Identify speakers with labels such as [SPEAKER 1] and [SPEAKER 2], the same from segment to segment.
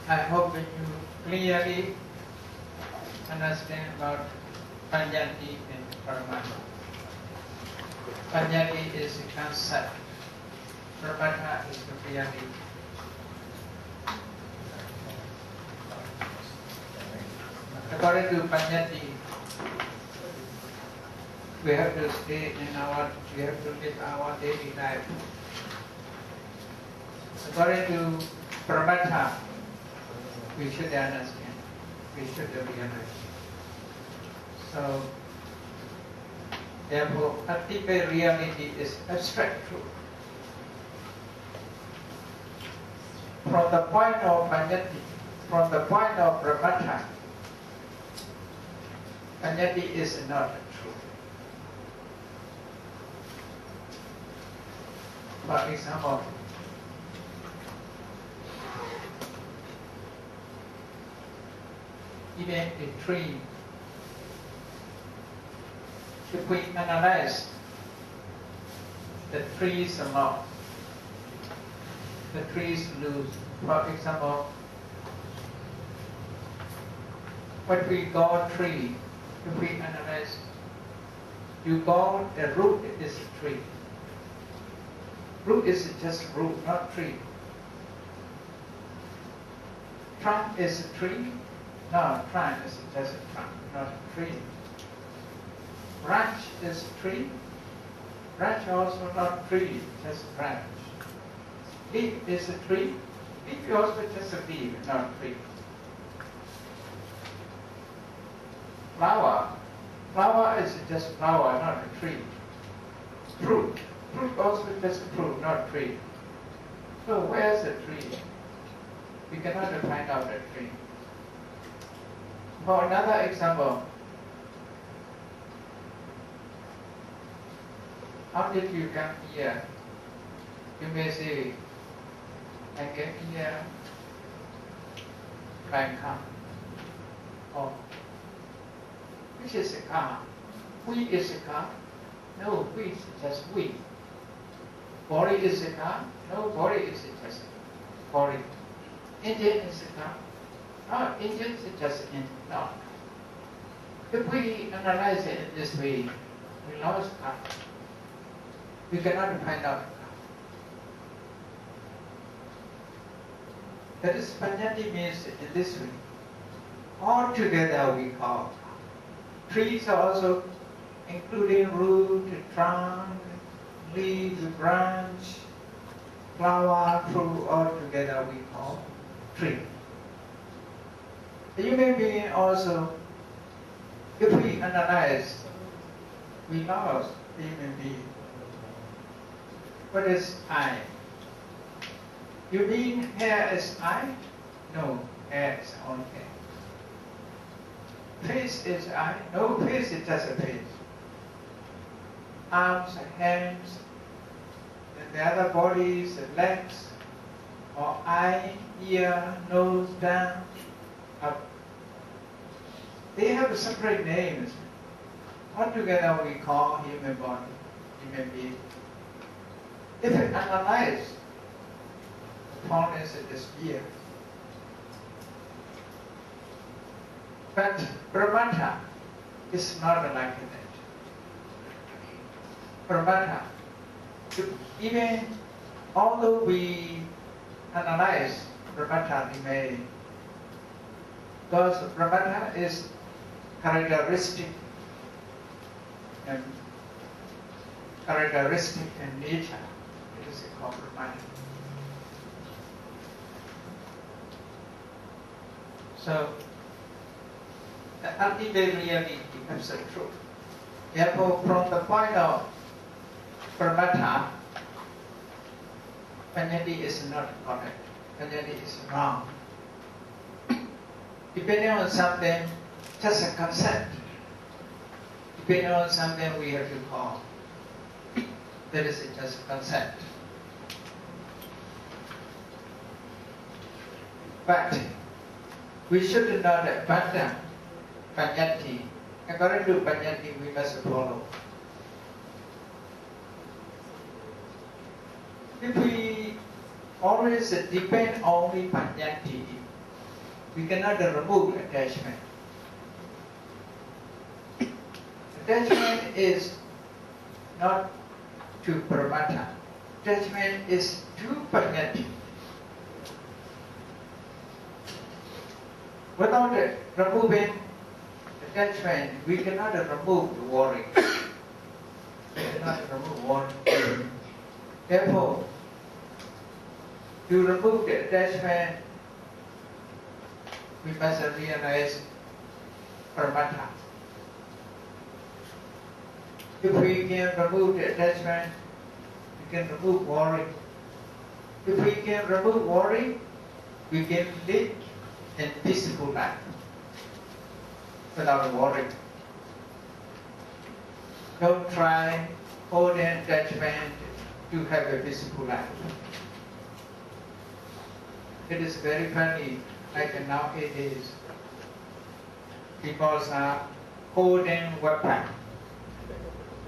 [SPEAKER 1] I hope that you clearly understand about Panyati and Paramatma. Panyati is a concept. Paramatma is the reality. According to Panyati, we have to we have to live our daily life. According to Paramatma, we should understand, we should realize. So, therefore, ultimate reality is abstract truth. From the point of Panyati, from the point of Paramatma, Panyati is not true. For example, even a tree, if we analyze the trees amount, the trees lose. For example, what we call tree, if we analyze, you call the root is a tree. Root is just root, not tree. Trunk is a tree. No, trunk is just a trunk, not a tree. Branch is a tree. Branch also not tree, just a branch. Leaf is a tree. Leaf also just a leaf, not a tree. Flower. Flower is just flower, not a tree. Fruit. Fruit also just a fruit, not a tree. So where's the tree? We cannot find out the tree. For another example, how did you come here? You may say, I came here by car. Or, which is a car? We is a car? No, we is just we. Body is a car? No, body is just body. Engine is a car? No, engine is just engine. No. If we analyze it in this way, we lost car. We cannot find out. That is, Panyati means in this way. All together we call. Trees are also including root, trunk, leaf, branch, flower, fruit, all together we call tree. The human being also, if we analyze, we lost the human being. What is I? You mean hair is I? No, hair is only hair. Face is I? No, face is just a face. Arms, hands, and the other bodies, the legs, or eye, ear, nose, down, up. They have separate names. Altogether we call human body, human being. If we analyze, the point is it is here. But Brahmata is not like that. Brahmata, even although we analyze Brahmata, we may, because Brahmata is characteristic and nature. It is a compromise. So the ultimate reality becomes the truth. Therefore, from the point of Paramatma, Panyati is not correct. Panyati is wrong. Depending on something, just a concept. Depending on something we have to call. That is just a concept. But we should not abandon Panyati. According to Panyati, we must follow. If we always depend only Panyati, we cannot remove attachment. Attachment is not to pramata. Attachment is to panyati. Without removing attachment, we cannot remove the worry. We cannot remove worry. Therefore, to remove the attachment, we must realize pramata. If we can remove the attachment, we can remove worry. If we can remove worry, we can live in peaceful life without worry. Don't try holding attachment to have a peaceful life. It is very funny, like nowadays, people are holding weapon.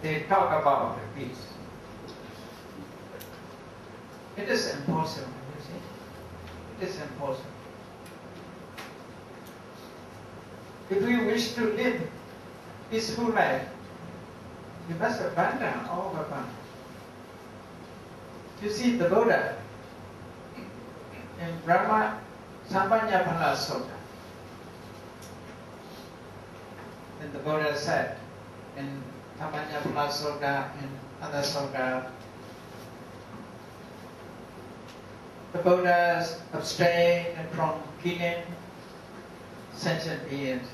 [SPEAKER 1] They talk about peace. It is impossible, you see. It is impossible. If we wish to live peaceful life, we must abandon all weapons. You see the Buddha in Brahma Sampanyappana Sutta. And the Buddha said in Sampanyappana Sutta and other Sutta, the Buddha abstained from killing sentient beings.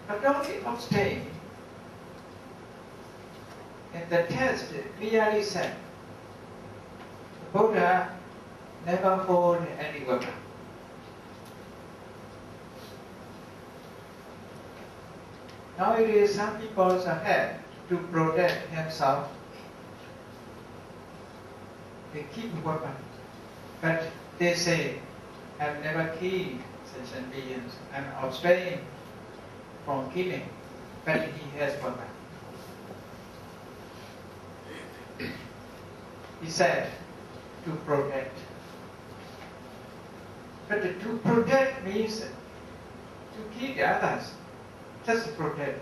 [SPEAKER 1] Not only abstain, in the text it clearly said, the Buddha never hold any weapon. Nowadays, some people have to protect themselves. They keep weapons, but they say, "I've never killed sentient beings and abstain from killing," but he has weapons. He said to protect. But to protect means to kill the others, just protect.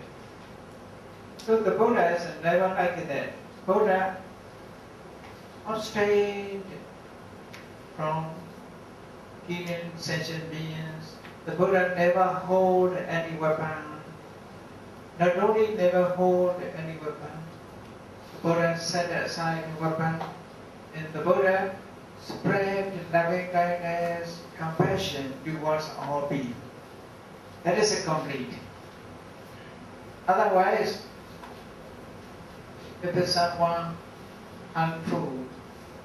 [SPEAKER 1] So the Buddha is never like that. Buddha abstained from killing sentient beings. The Buddha never hold any weapon. Not only never hold any weapon, the Buddha set aside the weapon, and the Buddha spread loving kindness, compassion towards all beings. That is a complete. Otherwise, if it's someone untrue,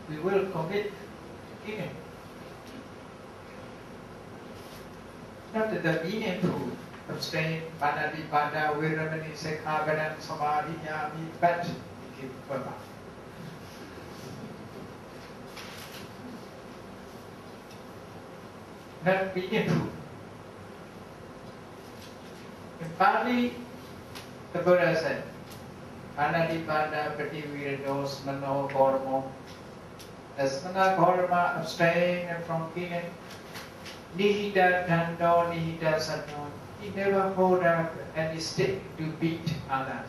[SPEAKER 1] we will commit killing. Not the meaningful abstain, panadipada, viramani, sekhavanam, samadhiyami, but keep weapon. Not meaningful. In Pali, the Buddha said, Panadipada pativirado smano gormo. Asmana gorma abstain from killing. Nihida dando, nihida sanon. He never hold up any stick to beat others.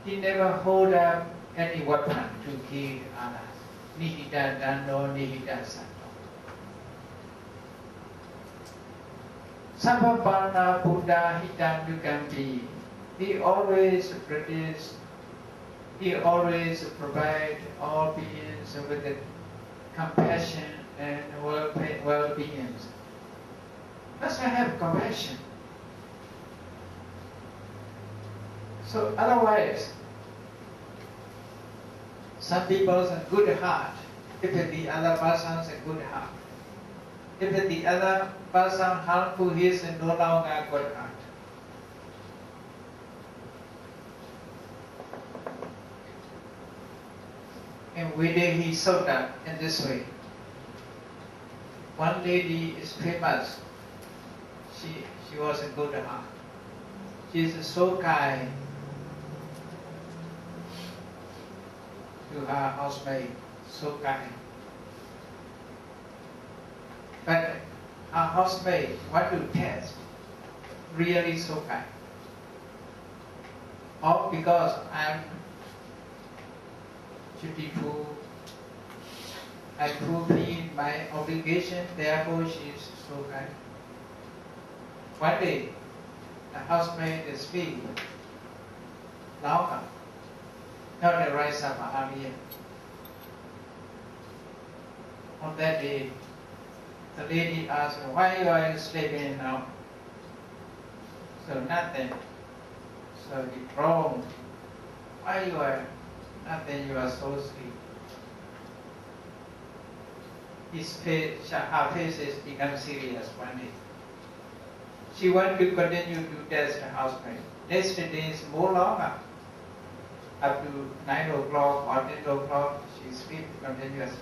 [SPEAKER 1] He never hold up any weapon to kill others. Nihida dando, nihida sanon. Sabbapana Buddha hitam dukampi. He always produce, he always provide all beings with the compassion and well-being. Must have compassion. So otherwise, some people have a good heart, if the other person has a good heart. If the other person harmful, he is no longer a good heart. And one day he saw that in this way. One lady is famous. She was a good heart. She is so kind to her housemaid, so kind. But our housemaid want to test, really so kind. Or because I'm dutiful, I fulfill my obligation, therefore she is so kind. One day, the housemaid is speaking louder, not the rise up earlier. On that day, the lady asked, why are you sleeping now? So nothing. So it's wrong. Why you are nothing, you are so sleepy. Her face has become serious one day. She wants to continue to test the housemaid. Next day is more longer. Up to 9 o'clock or 10 o'clock, she sleeps continuously.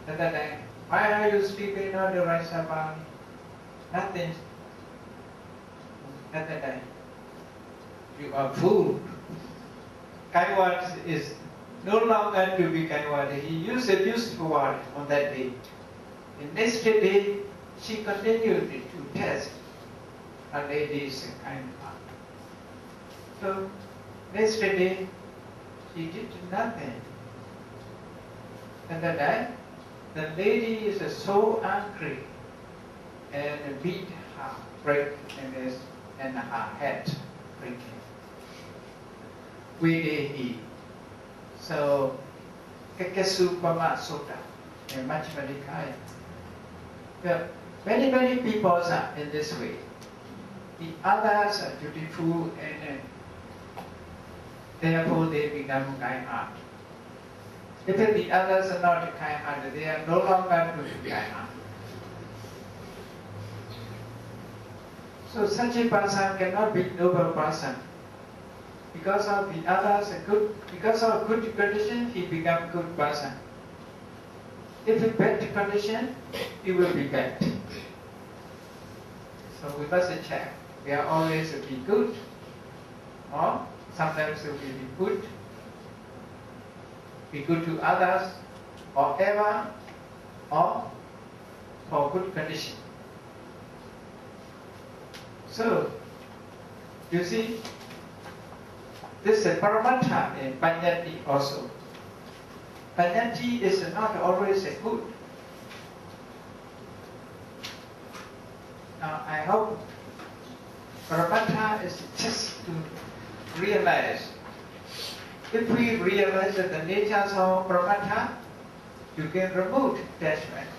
[SPEAKER 1] At that time, why are you sleeping on the right side? Nothing. At that time, you are fool. Kind word is no longer to be kind word. He used a useful word on that day. The next day, she continued to test a lady's kind heart. So, next day, she did nothing. At that time, the lady is so angry and beat her, break and her head breaking. We did eat. So, Kekesu Pama Sota and Machmadikaya. Many people are in this way. The others are dutiful and therefore they become kind-hearted. If the others are not kind-hearted, they are no longer to be kind-hearted. So such a person cannot be noble person. Because of the others are good, because of good condition, he become good person. If a bad condition, he will be bad. So we must check. We are always to be good, or sometimes we will be good to others, or ever, or for good condition. So, you see, this is paramata in Panyati also. Panyati is not always a good. Now, I hope paramata is just to realize. If we realize that the natures of paramata, you can remove attachment.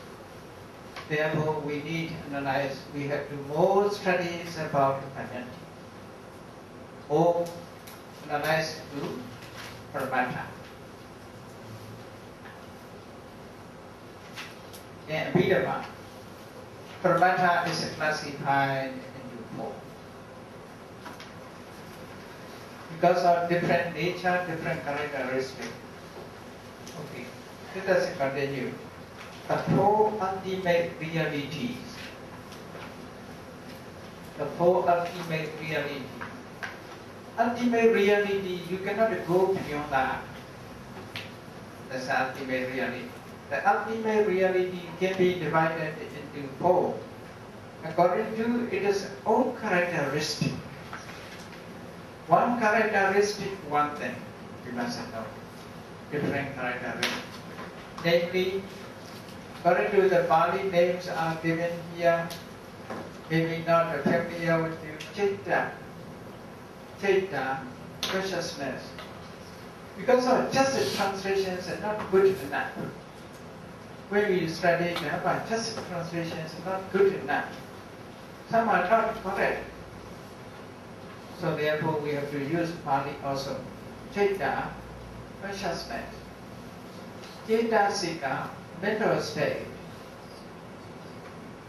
[SPEAKER 1] Therefore, we need to analyze. We have to more studies about Panyati. More analyze to paramata. In Abhidhamma, paramata is classified into 4. Because of different nature, different characteristics. Okay, let us continue. The 4 ultimate realities. The 4 ultimate realities. Ultimate reality, you cannot go beyond that. That's the ultimate reality. The ultimate reality can be divided into 4. According to its own characteristic. One characteristic, one thing. We must know. Different characteristics. Namely, according to the Pali names are given here, maybe not familiar with you, Citta, consciousness. Because of just the translations are not good enough. When we study Dhamma, just the translations are not good enough. Some are not correct. So therefore we have to use Pali also. Citta, consciousness. Cetasika, mental state.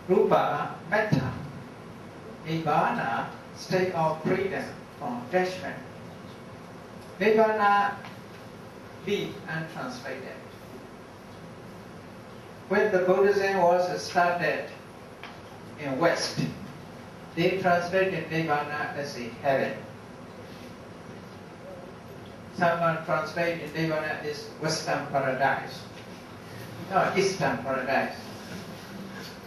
[SPEAKER 1] Rupa, metta. Nibbana, state of freedom from attachment. Nibbana, be untranslated. When the Buddhism was started in West, they translated Nibbana as a heaven. Someone translated Nibbana as Western paradise. No, Eastern paradise.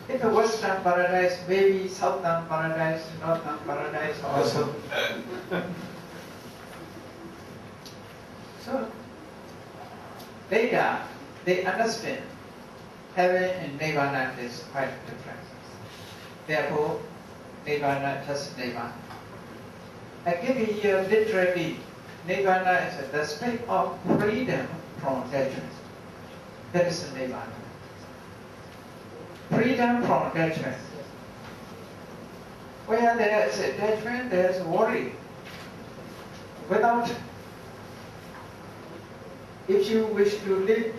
[SPEAKER 1] If a Western paradise, maybe Southern paradise, Northern paradise also. So, later, they understand heaven and Nirvana is quite different. Therefore, Nirvana just Nirvana. I give you here literally, Nirvana is the state of freedom from attachment. That is Nirvana. Freedom from attachment. Where there is attachment, there is worry. If you wish to live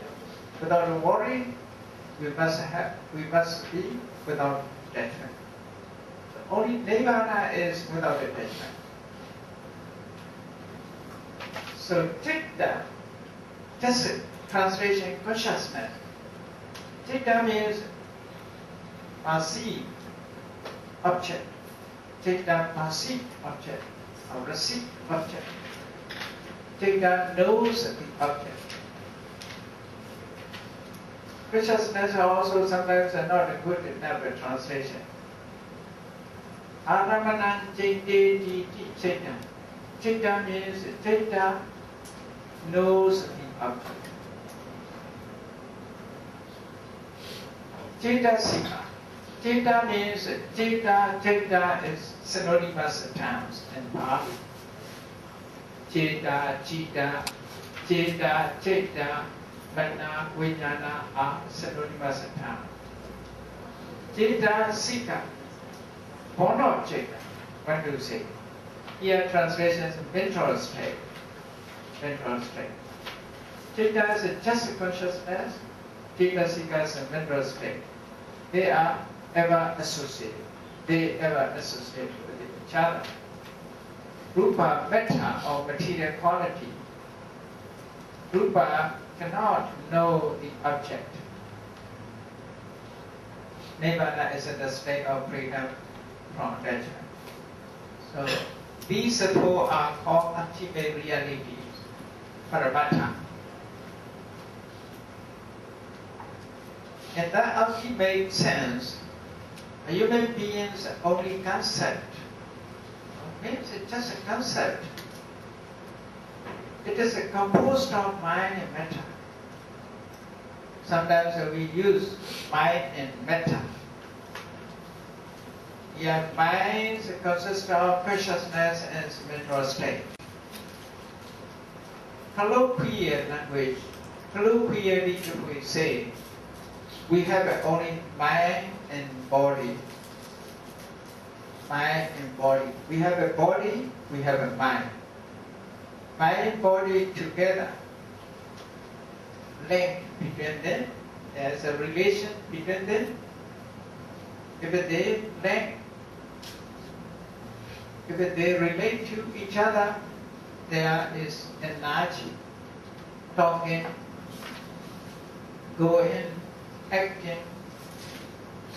[SPEAKER 1] without worry, we must be without attachment. So only Nirvana is without attachment. So Citta, just translation consciousness. Citta means perceive object. Citta perceive object or receive object. Citta knows the object. Consciousness also sometimes are not a good enough translation. Aramanan Citta Citta. Citta means Citta knows the object. Citta Sika. Citta means Citta is synonymous terms in Pali. Citta, Mana, Vijnana are synonymous terms. Citta Sika. Born of Citta. What do you say? Here translation is mental state. Mental state. Citta is just consciousness. Citta Sika is a mental state. They are ever associated. They ever associate with each other. Rupa, metta, or material quality. Rupa cannot know the object. Nirvana is in the state of freedom from attachment. So these four are called ultimate realities, Paramattha. In that ultimate sense, a human being's only concept means it's just a concept. It is composed of mind and matter. Sometimes we use mind and matter. Your mind consists of consciousness and mental state. Colloquial language, colloquially we say, we have only mind and body. Mind and body. We have a body, we have a mind. Mind and body together, link between them, there's a relation between them. If they link, if they relate to each other, there is energy, talking, going, acting.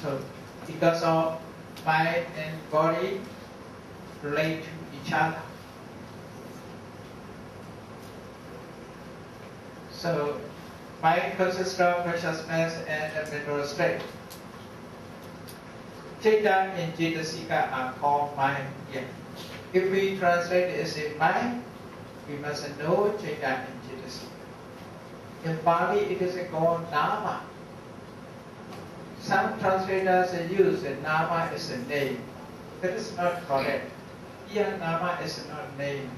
[SPEAKER 1] So because of mind and body relate to each other. So mind consists of consciousness and a mental state. Citta and Cetasika are called mind here. If we translate it as a mind, we must know Citta and Cetasika. In Pali, it is called Dhamma. Some translators use Nama as a name. That is not correct. Here, Nama is not name.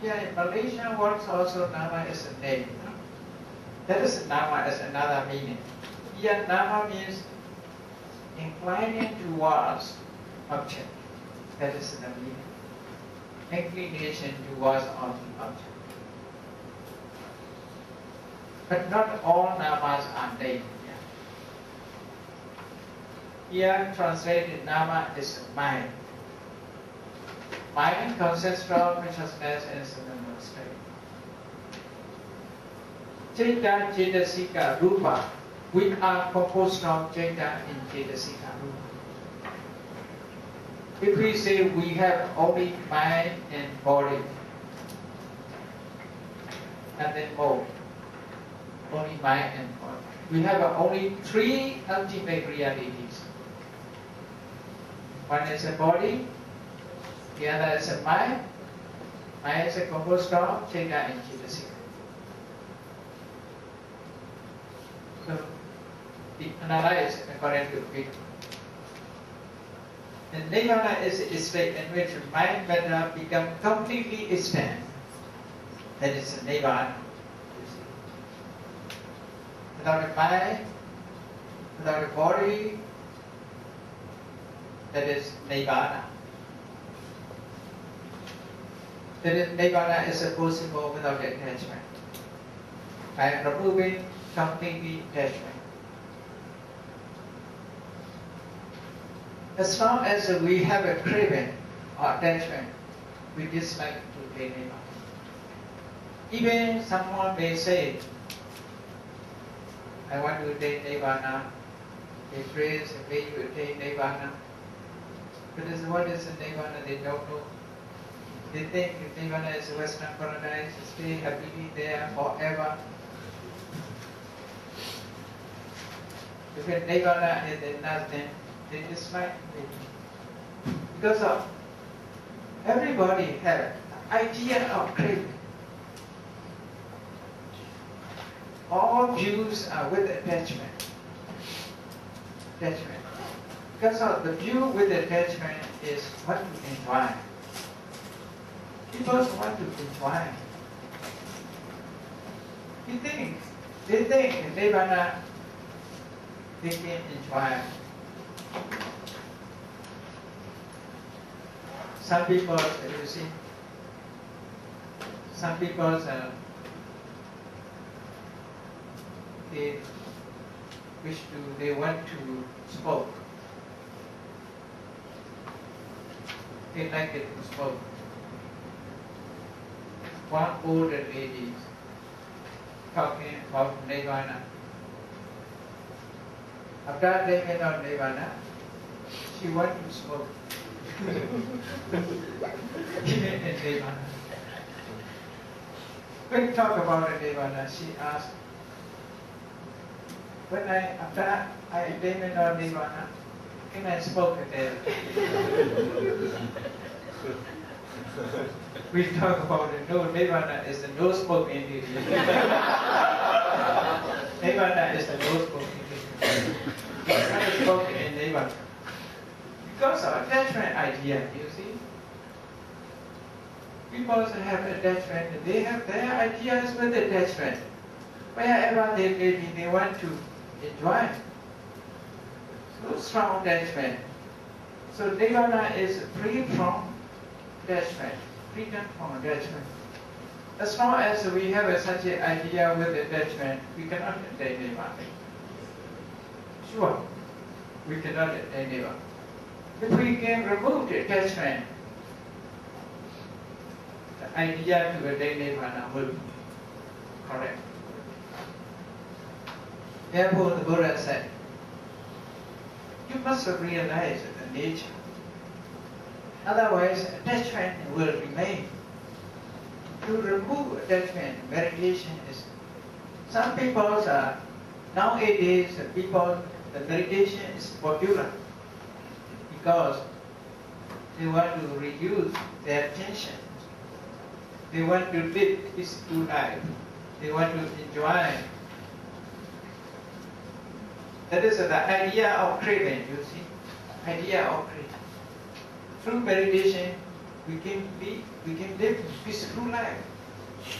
[SPEAKER 1] Here in Malaysian words also Nama is a name. That is Nama as another meaning. Here, Nama means inclining towards object. That is the meaning. Inclination towards object. But not all Namas are named. Here translated Nama is mind. Mind consists of consciousness and mental state. Citta, Cetasika, Rupa, which are composed of Citta and Cetasika, Rupa. If we say we have only mind and body, nothing more. only mind and body. We have only three ultimate realities. One is a body, the other is a mind. Mind is a composed of Cheta and Cetasika. So, we analyze according to it. And Nirvana is a state in which mind matter become completely extant. That is Nirvana. Without a mind, without a body, that is Nirvana. That is, Nirvana is possible without attachment. By removing completely attachment. As long as we have a craving or attachment, we dislike to attain Nirvana. Even someone may say, I want to attain Nirvana. They praise and may you attain Nirvana. But what is Nirvana? They don't know. They think Nirvana is a Western paradise, stay happily there forever. If Nirvana is nothing, they dislike it. Because of everybody has idea of craving. All views are with attachment. Attachment. Because of the view with attachment is what to enjoy. People want to enjoy. They think Nirvana, they can enjoy. Some people, you see, some people, they want to smoke. They like it to smoke. One older lady talking about Nirvana. After taking on Nirvana, she wanted to smoke. Nirvana. When we talk about Nirvana, she asked, after I attained on Nirvana, can I smoke again? We talk about it. No, Nirvana is the no smoking. Nirvana is the no smoking. You cannot smoke in Nirvana. Because of attachment idea, you see. People have attachment, they have their ideas with attachment. Wherever they may be, they want to enjoy. So strong attachment. So Nirvana is free from attachment, freedom from attachment. As long as we have such an idea with attachment, we cannot attain Nirvana. Sure, we cannot attain Nirvana. If we can remove the attachment, the idea to attain Nirvana will be correct. Therefore, the Buddha said, you must realize the nature. Otherwise, attachment will remain. To remove attachment, meditation is. Some people are, nowadays, the meditation is popular because they want to reduce their tension. They want to live peaceful life. They want to enjoy. That is the idea of craving, you see. Idea of craving. Through meditation, we can live peaceful life.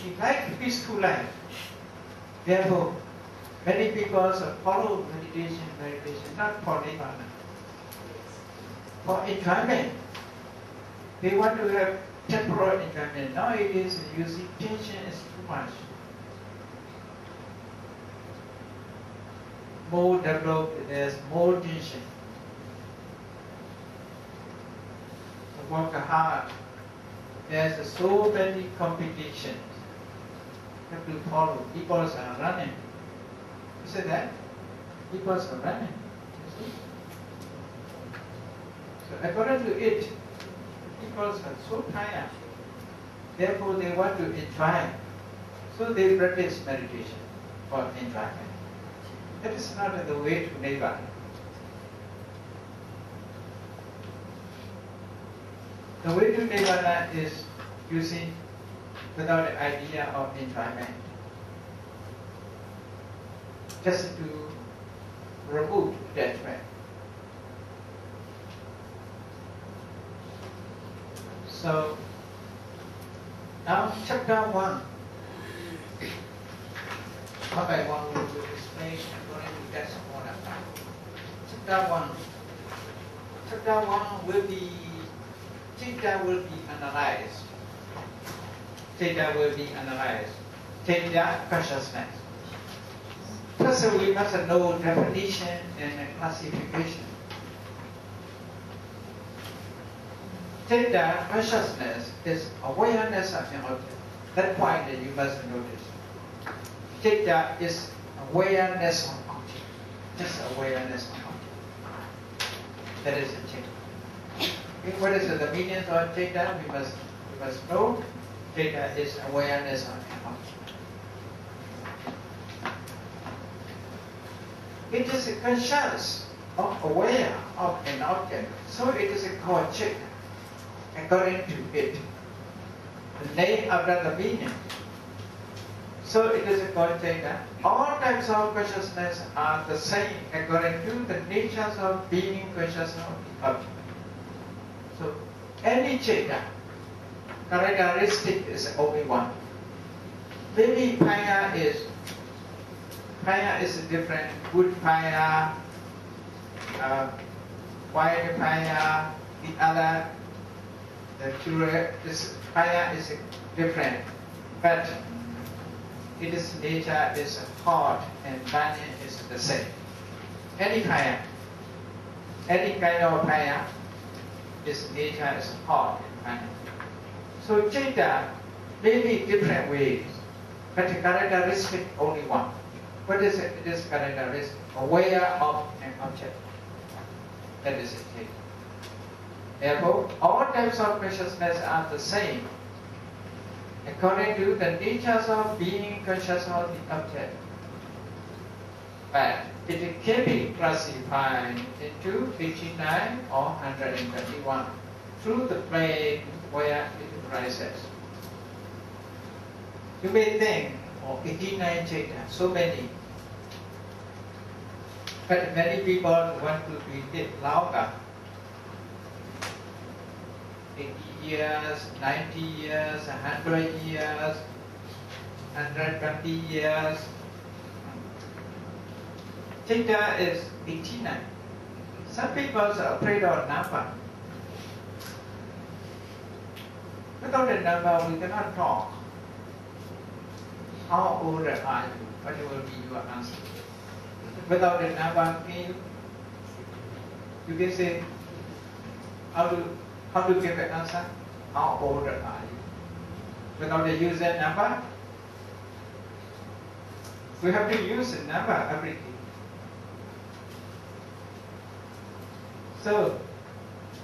[SPEAKER 1] We like peaceful life. Therefore, many people follow meditation, not for Nirvana. For enjoyment. They want to have temporal enjoyment. Nowadays, you see, tension is too much. More developed, there's more tension. Work hard. There's so many competitions. You have to follow. People are running. You see that? People are running. You see? So according to it, people are so tired. Therefore, they want to enjoy. So they practice meditation. for enjoyment. That is not the way to Nibbana. The way to Nibbana is, you see, without the idea of enjoyment. Just to remove judgment. So, now chapter 1. What I want to explain according to that one. Chapter 1. Chapter 1 will be, Citta will be analyzed. Citta will be analyzed. Citta consciousness. First we must know definition and classification. Citta consciousness is awareness of an object. That point that you must notice. Citta is awareness of object. Just awareness of object. That is a citta. Okay, what is the meaning of citta? We must know. Citta is awareness of an object. It is conscious or aware of an object, so it is called citta, according to it. The name after the meaning. So it is called citta. All types of consciousness are the same according to the natures of being conscious of the object. So any citta characteristic is only one. Maybe Paya is different. Good paya, white paya, the other, the pure, this paya is different. But its nature is hot and burning is the same. Any paya, any kind of paya, its nature is hot and burning. So citta may be different ways, but the characteristic only one. What is it? It is characteristic, aware of an object. That is it. Therefore, all types of consciousness are the same according to the natures of being conscious of the object. But it can be classified into 89 or 121 through the plane where it arises. You may think, 89 citta, so many. But many people want to be it longer. 80 years, 90 years, 100 years, 120 years. Citta is 89. Some people are afraid of number. Without a number, we cannot talk. How old are you? What will be your answer? Without a number, you can say, how to give an answer? How old are you? Without a user number, we have to use a number every day. So,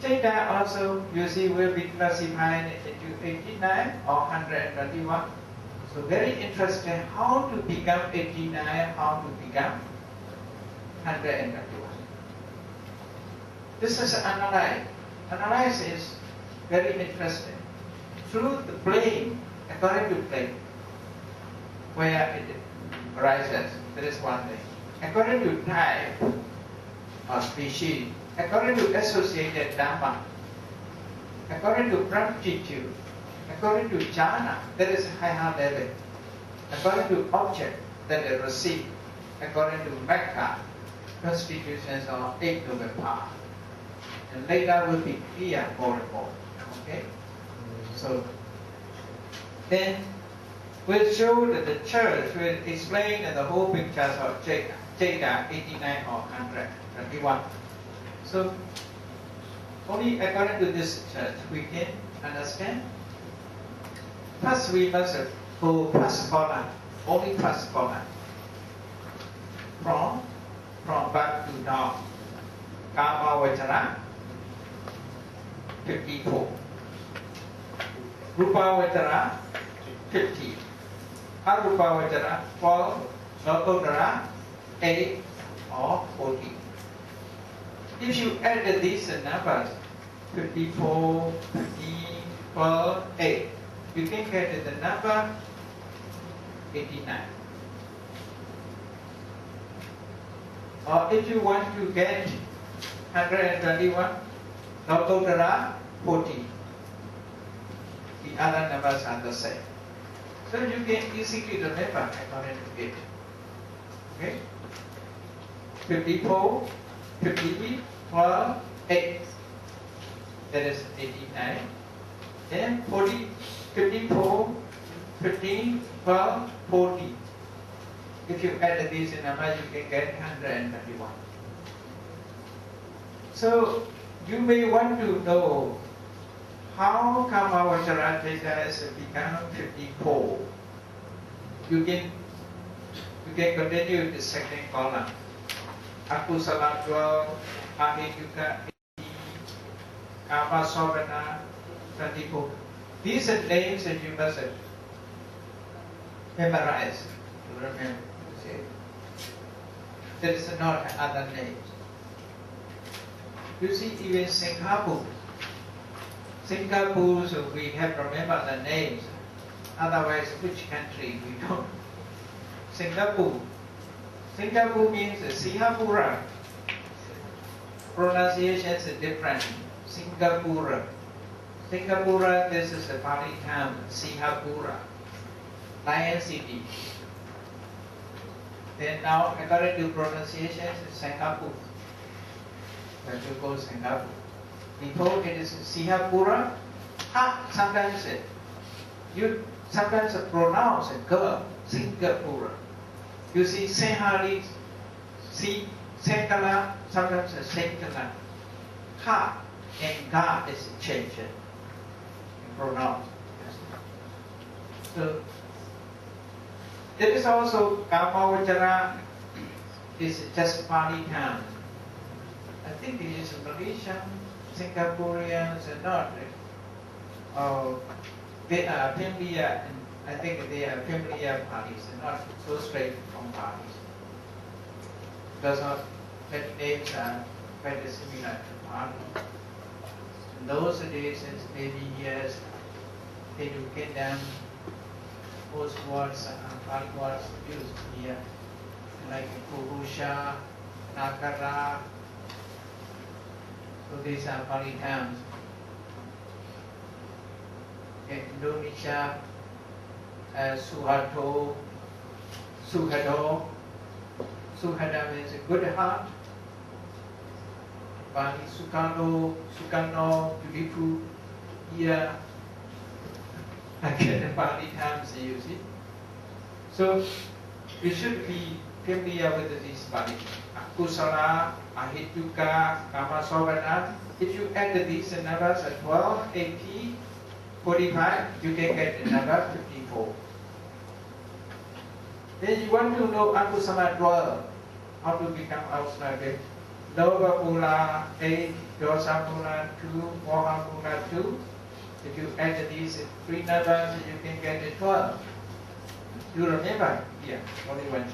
[SPEAKER 1] citta also, you see, will be classified into 89 or 121. So very interesting how to become 89, how to become 121. This is analyze. Analyze is very interesting. Through the plane, according to plane, where it arises, that is one thing. According to type or species, according to associated Dhamma, according to promptitude, according to jhana, that is higher level. According to object that they receive, according to Mekka, constitutions of Eight Noble Path. And later will be clear more and more. Okay? So then we'll show that the church will explain the whole pictures of citta, 89 or 121. So only according to this church we can understand. First we must go past corner, only past corner. From back to down. Kama Vajara 54. Rupa Vajara 50. Arupa Vajara 12. Lokottara 8 or 14. If you add these numbers, 54, 15, 12, 8, you can get the number 89. Or if you want to get 121, Lokottara 40. The other numbers are the same. So you can easily remember according to it. Okay? 54, 50, 12, 8. That is 89. Then 40, 54, 15, 12, 40. If you add these numbers, you can get 121. So you may want to know how come our Charajita has become 54. You can continue the second column. Akusala 12, Ahituka 18, Kama Sovana 24. These are names that you must memorize to remember. There is not other names. You see, even Singapore. Singapore, so we have to remember the names. Otherwise, which country we don't. Singapore. Singapore means Singapura. Pronunciations are different. Singapura. Singapura, this is a Pali town. Singapura. Lion City. Then now, according to pronunciations, it's Singapore. But you go Singapore. Before it is Singapura. Sometimes you sometimes pronounce it girl, Singapura. You see Senhari, Senkala, sometimes Senkala. Ha and Ga is changed in pronounce. So there is also Kamawajara is just Pali town. I think it is Malaysian, Singaporeans are not. They are familiar, and I think they are familiar parties, and not so straight from parties. Because not many names are quite similar to party. In those days, maybe years, they do get them. Most words are Pali words used here, like Purusha, Nakara. So these are Pali terms. In Indonesia, Suharto, Suhado. Suhada means a good heart. Bali Sukano, Sukano, beautiful ear. Again, the Pali terms you see. So we should be familiar with these Pali. Kusala, Ahituka, Kamasovana. If you add these numbers at 12, 80, 45, you can get the number 54. Then you want to know Akusala 12, how to become outside. Lower Pula 8, Dosa Pula 2, Moha Pula 2. If you add these three numbers, you can get the 12. You remember? Yeah, only one.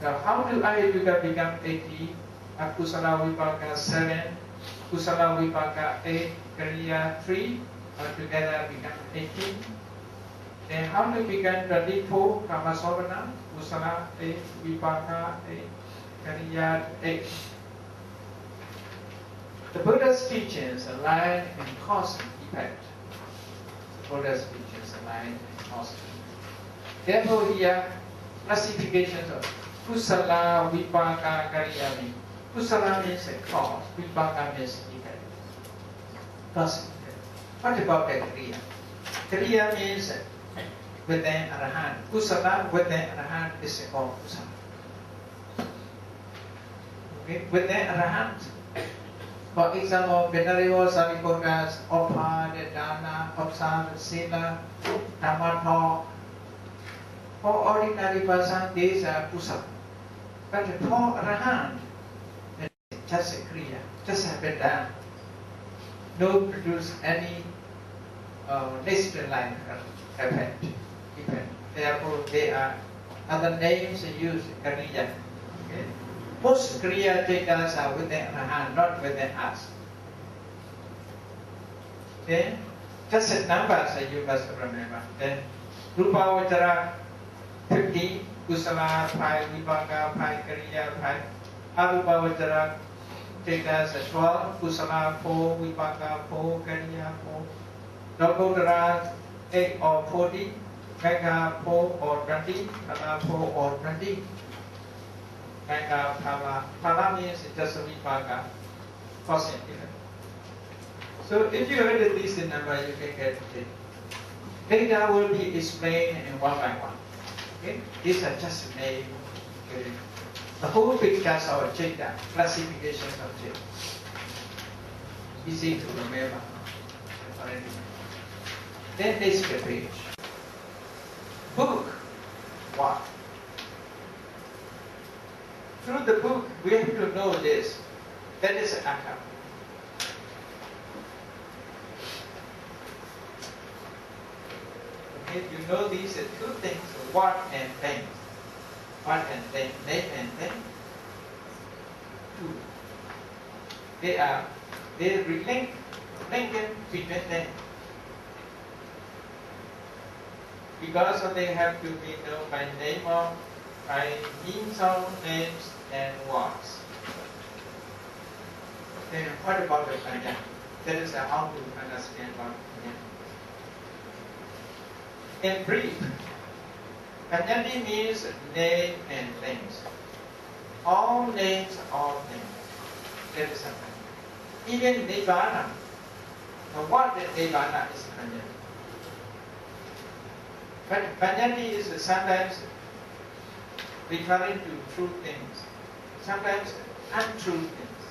[SPEAKER 1] Now, how do I become 80? Akusala Vipaka 7, Kusala Vipaka 8, Kariya 3, altogether become 18. Then how to become 24? Kamasovana, Kusala 8, Vipaka 8, Kariya 8. The Buddha's teachings align in cause and effect. The Buddha's teachings align in cause and effect. Therefore, here, classifications of Kusala, Vipaka, Kariya. Kusala means a cause, Vipaka means effect. Cause and effect. What about the Kariya? Kariya means within Arahant. Kusala within Arahant is called Kusala. Okay? Within Arahant. For example, Venerable Saripurna's Opad, Dana, Opsan, Sila, Dhamma. For ordinary person, these are Kusala. But for Arahant, it's just a Kriya, just have been done. No produce any next life effect. Therefore, they are other names used Kriya. Okay? Most Kriya Chetas are within Arahant, not within us. Okay? Just the numbers you must remember. Then Rupa Vajara 50, Kusala 5, Vipaka 5, Kriya 5, Arupa Vajara Chetas 12, Kusala 4, Vipaka 4, Kriya 4, Lokodara 8 or 40, Mega 4 or 20, Phala 4 or 20. Mega Phala. Phala means just a Vipaka, cosine even. So if you add these number, you can get it. Data will be explained in one by one. Okay? These are just names. Okay? The whole picture of Cheta, classification of Cheta. Easy to remember. Then next page. Book. What? Through the book, we have to know this. That is an akam. You know these are two things, what and things. What and thing, name and thing. Two. They relate between them. Because they have to be known by name of, by means of names and words. Then what about the Panya? That is how to understand about Panya. In brief, Panyati means name and things. All names, all things. That is something. Even Nibbana. The word Nibbana is Panyati. But Panyati is sometimes referring to true things, sometimes untrue things.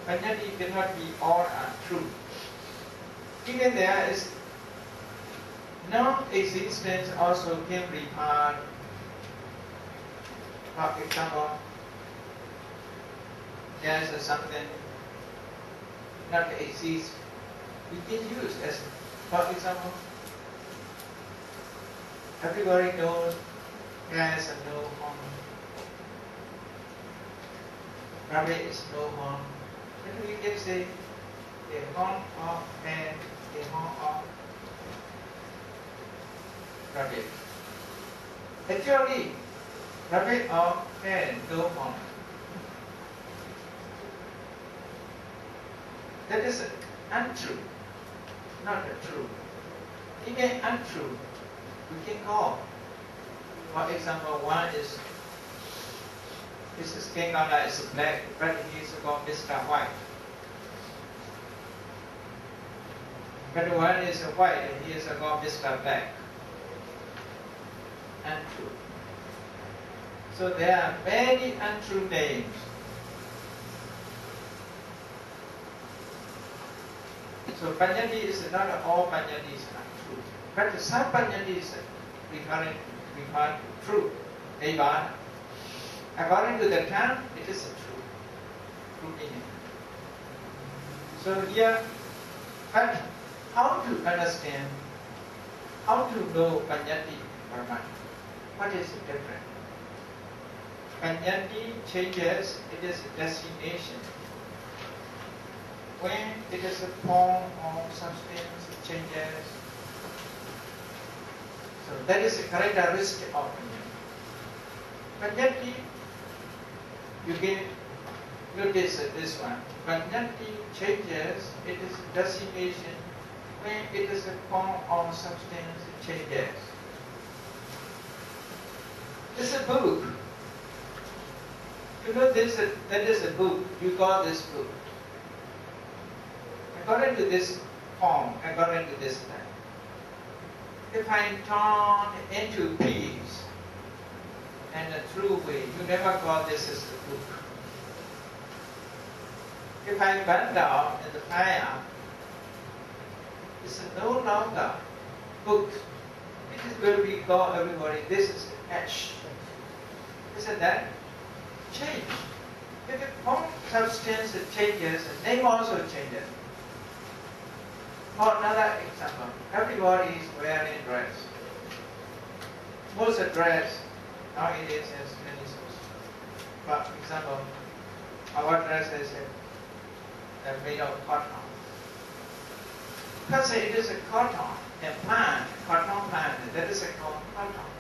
[SPEAKER 1] Panyati cannot be all untrue. Even there is non-existence also can refer. For example, there is something not exist. We can use as, for example, everybody knows there is no horn. Rabbit is no horn. Then we can say a horn of man, a horn of rabbit. Actually, rabbit or man, no horn. That is untrue, not true. Even untrue, we can call. For example, one is his skin color is black, but he is called Mr. White. But one is white, and he is called Mr. Black. Untrue. So there are many untrue names. So Panyati is not all Panyatis are true, but some Panyatis refer to true, Day1. According to the term, it is true meaning. So here, but how to understand, how to know Panyati Brahman? What is the difference? Panyati changes, it is a destination. When it is a form or substance, it changes. So that is a characteristic of Panyati. Panyati, you can notice this one. Panyati changes, it is a destination. When it is a form or substance, it changes. It's a book. You know this, that is a book. You call this book. According to this form, according to this time. If I turn into peace and a true way, you never call this as the book. If I burn down in the fire, it's no longer book. It is where we call everybody, this is ash. Isn't that? Change. If the form substance changes, the name also changes. For another example, everybody is wearing dress. most dress nowadays has many sources. For example, our dress is made of cotton. Because it is a cotton, a plant, cotton plant, that is called cotton.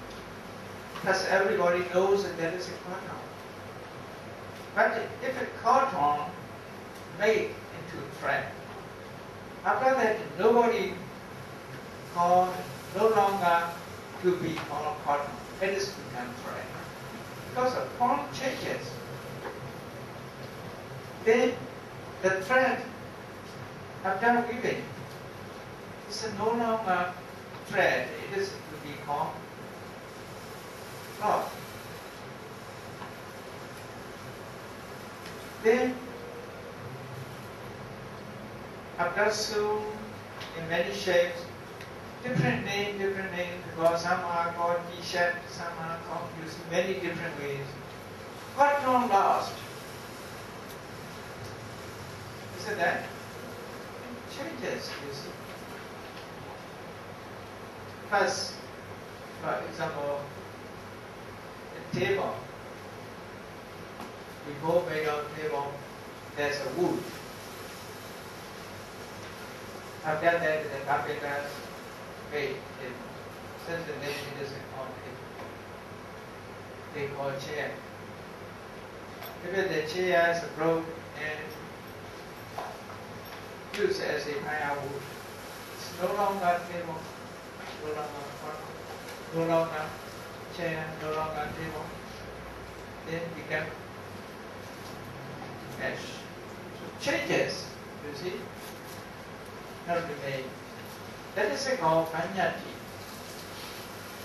[SPEAKER 1] Because everybody knows that there is a cotton. But if a cotton made into thread, after that nobody called, no longer to be called cotton. It is become thread. Because the form changes. Then the thread, after weaving, is no longer thread. It is to be called cloth. Then, after sewn in many shapes, different name, because some are called t-shirt, some are called using many different ways. Cotton lost. Isn't that? It changes, you see. First, for example, a table. Before made on table, there's a wood. After that, the carpenters made it. Since the name it is called table. They call chair. Even the chair is broke and used as a firewood. It's no longer table, no longer cotton, no longer chair, no longer table. Then become ash. So changes, you see, have been made. That is called panyati.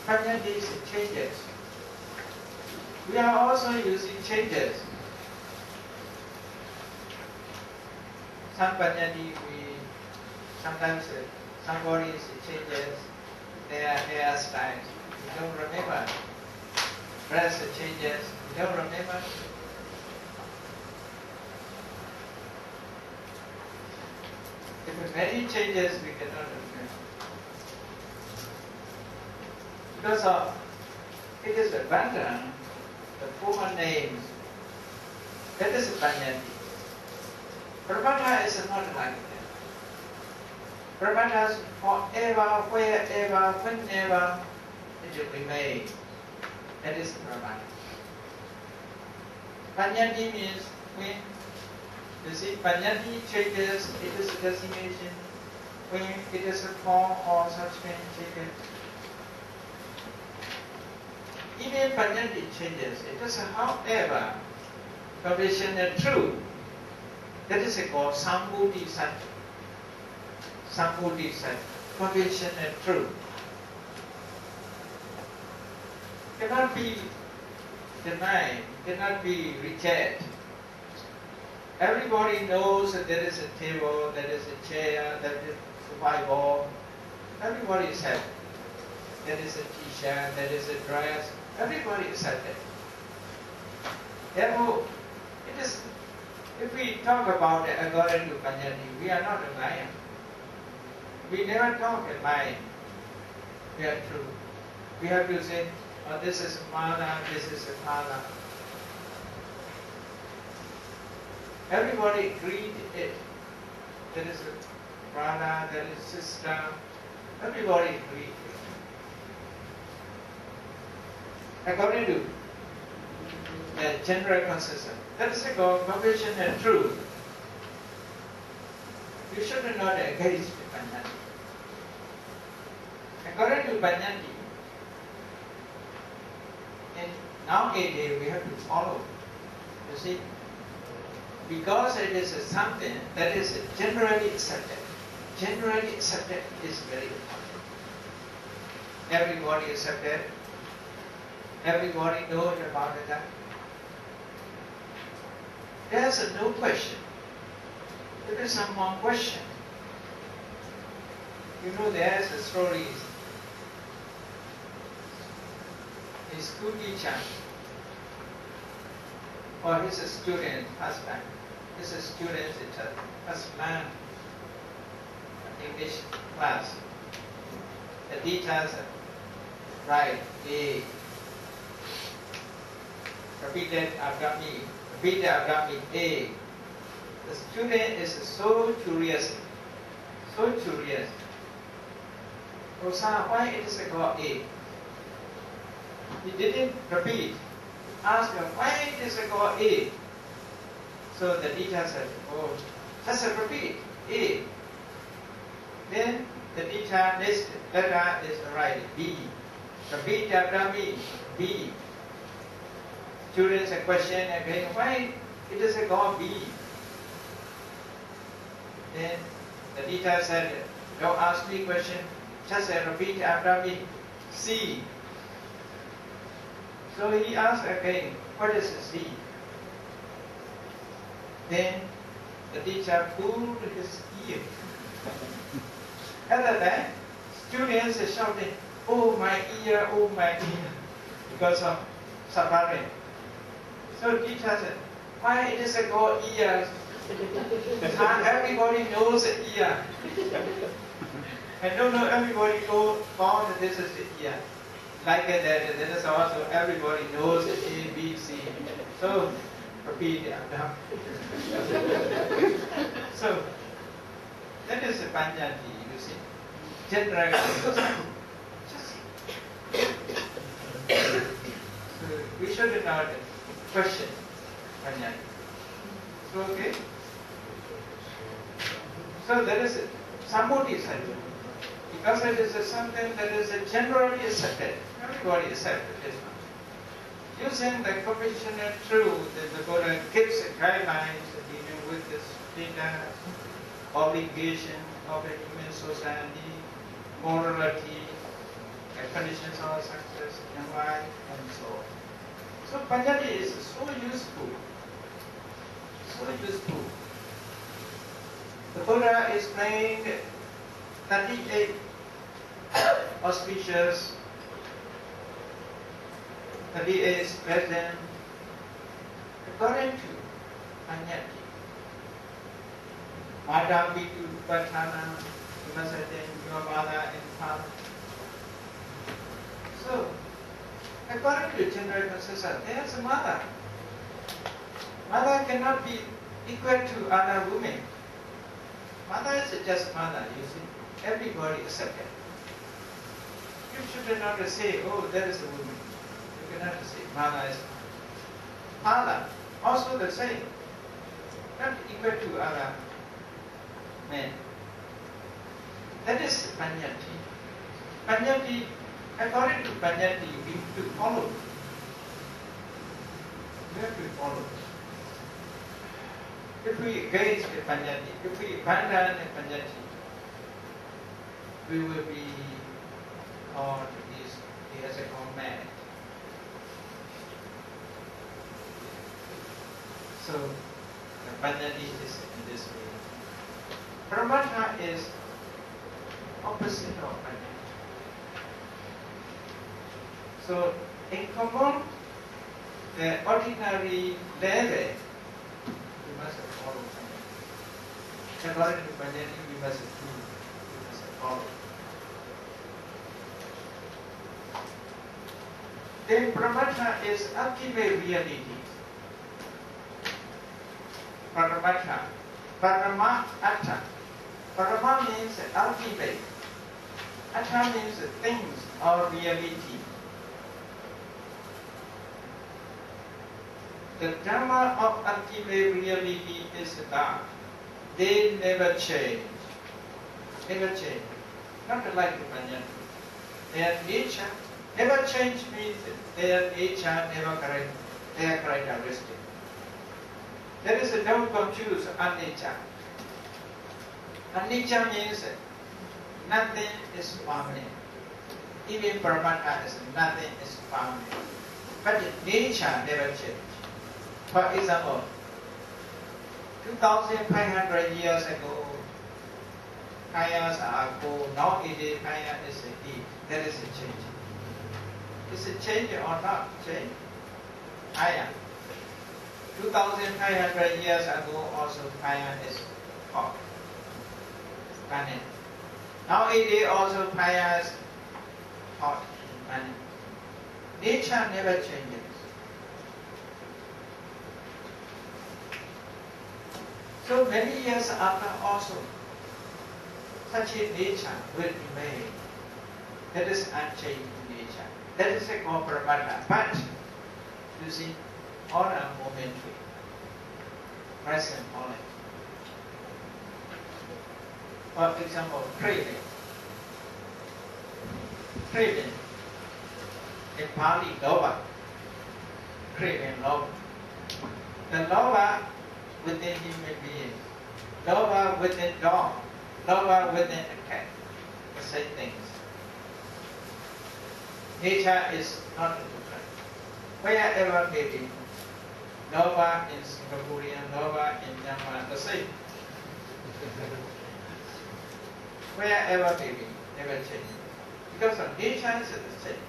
[SPEAKER 1] Panyati is changes. We are also using changes. Some panyati, sometimes somebody changes their hairstyle. You don't remember. Dress changes. You don't remember. If many changes, we cannot remember. Because of, it is abandoned, the former names. That is panyati. Brahmana is not like that. Brahmana is forever, wherever, whenever it will remain. That is Brahmana. Panyati means when, you see, panyati changes, it is a designation. When it is a form or such kind changes. Even panyati changes. It is however conventional true. That is called Sambhuti Sat. Sambhuti Sat. Conventional true. Cannot be denied, cannot be rejected. Everybody knows that there is a table, there is a chair, there is a Bible. Everybody is happy. There is a t-shirt, there is a dress. Everybody is happy. Therefore, it is, if we talk about it according to Panyati, we are not a liar. We never talk a lie. We are true. We have to say, oh, this is Mana, this is a Mana. Everybody agreed it. There is a brother, there is a sister. Everybody agreed it. According to the general consensus. That is called conviction and truth. You should not engage with Panyati. According to Panyati, and nowadays we have to follow. You see? Because it is something that is generally accepted. Generally accepted is very important. Everybody accepted. Everybody knows about it. There's no question. If there is someone question, you know there's a story. A school teacher or his student husband. His student is a husband English class. The teacher write A. Repeat it after me. Repeat after me. A. The student is so curious. So curious. Oh, sir, why it is called A? He didn't repeat. Ask him, why it is called A? So the teacher said, oh, just repeat A. Then the teacher next letter is right, B. Repeat after me, B. Students question again, why it is called B? Then the teacher said, don't ask me question, just repeat after me, C. So he asked again, what is C? Then the teacher pulled his ear. At that time, students are shouting, oh my ear, because of suffering. So teacher said, why it is called ear? Everybody knows ear. I don't know everybody called this is ear. Like that, that is also everybody knows A, B, C. So repeat after. So that is a Panjati, you see. General. So we should not question Panjati. So okay. So there is Sambodhi Satya. Because it is something that is generally accepted. Everybody accepts this one. Using the compassionate truth that the Buddha gives guidelines dealing with this data, obligation of a human society, morality, conditions of success in life, and so on. So Panjati is so useful. So useful. The Buddha explained 38 auspicious, 38 present, according to Panjati. Mata Pitu Vipassanā, Vipassanā, your mother and father. So, according to general consensus, there is a mother. Mother cannot be equal to other women. Mother is just mother, you see. Everybody accepts it. You should not say, oh, there is a woman. You cannot say, mother is father. Also the same. Not equal to other men. That is Panjati. Panjati, according to Panjati, we have to follow. We have to follow. If we engage the Panjati, if we abandon the Panjati, we will be called as a command. So the Panjati is in this way. Pramata is opposite of Panjati. So in common, the ordinary level, we must follow Panjati. According to Panjati, we must do, we must follow. Then Pramata is ultimate reality. Paramata. Parama Atta. Parama means ultimate. Atta means things or reality. The Dhamma of ultimate reality is that they never change. Never change. Not like the Panjati. Their nature never change means their nature never correct. Their characteristic. There is a don't confuse anicca. Anicca means nothing is permanent. Even Paramata is nothing is permanent. But nature never change. For example, 2,500 years ago, pious ago, nowadays pious is a deed. There is a change. Is it change or not change? Pious. 2,500 years ago also fire is hot. Planet. Nowadays also fire is hot planet. nature never changes. So many years after also, such a nature will remain. That is unchanged nature. That is a compromise. But, you see, all are momentary. Present only. For example, craving. Craving. In Pali, lobha. Craving, lobha. The lobha within human beings, lobha within dog, lobha within a cat, the same things. Nature is not different. Wherever may be, lobha in Singaporean, lobha in Myanmar, the same. Wherever may be, never change. Because of nature is the same.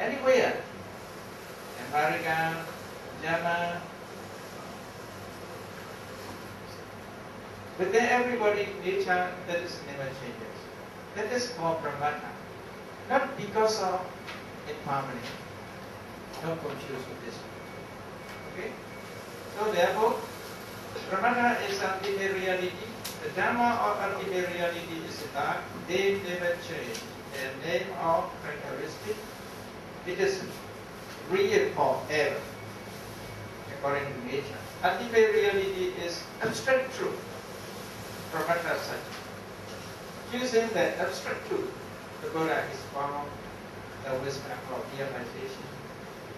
[SPEAKER 1] Anywhere, American, German, within everybody, nature, that is never changes. That is called pramana. Not because of impermanence. Don't confuse with this. Okay? So therefore, pramana is ultimate reality. The Dhamma of ultimate reality is that they never change. Their name or characteristic, it is real forever, according to nature. Ultimate reality is abstract truth. Pramana such. Using the abstract truth, the Buddha is found the wisdom of realization,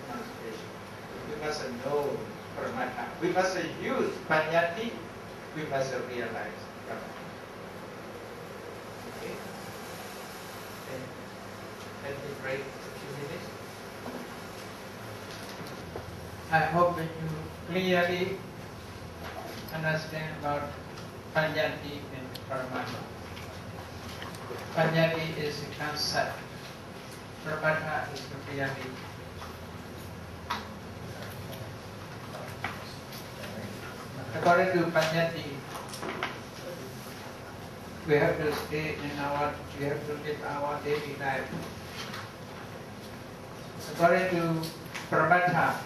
[SPEAKER 1] emancipation. We must know Pramana. We must use Panyati. We must realize Pramana. Okay? Let me break a few minutes. I hope that you clearly understand about Panyati and Pramana. Panyati is a concept. Pramana is the reality. According to Panyati, we have to we have to live our daily life. According to Pramana,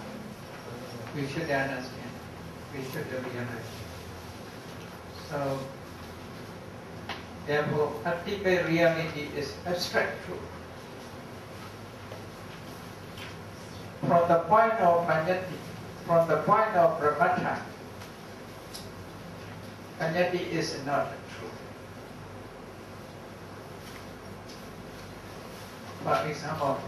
[SPEAKER 1] we should understand, we should realize. So, therefore, ultimate reality is abstract truth. From the point of Panyati, from the point of Pramana, Panyati is not true. For example,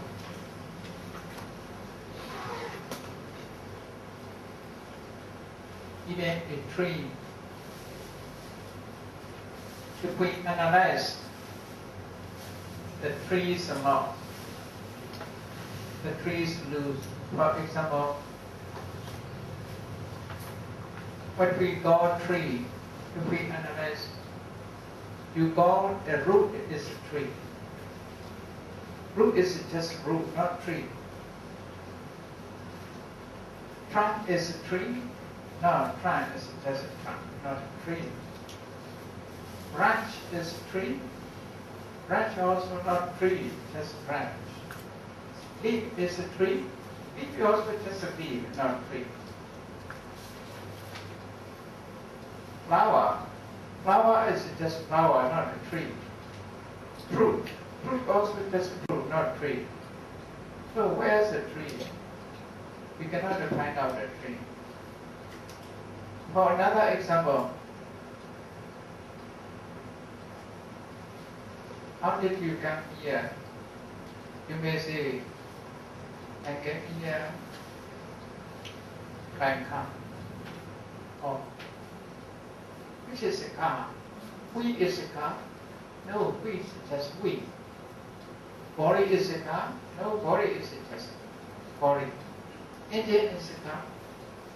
[SPEAKER 1] even a tree, if we analyze the trees amount, the trees lose. For example, what we call tree, if we analyze, you call the root is a tree. Root is just root, not tree. Trunk is a tree. No, trunk is just a trunk, not a tree. Branch is a tree. Branch also not tree, just a branch. Leaf is a tree. Leaf also just a leaf, not a tree. Flower. Flower is just flower, not a tree. Fruit. Fruit also just a fruit, not a tree. So where's the tree? We cannot find out the tree. For another example, how did you come here? You may say, I came here by car. Or, which is a car? We is a car? No, we is just we. Body is a car? No, body is just body. Engine is a car?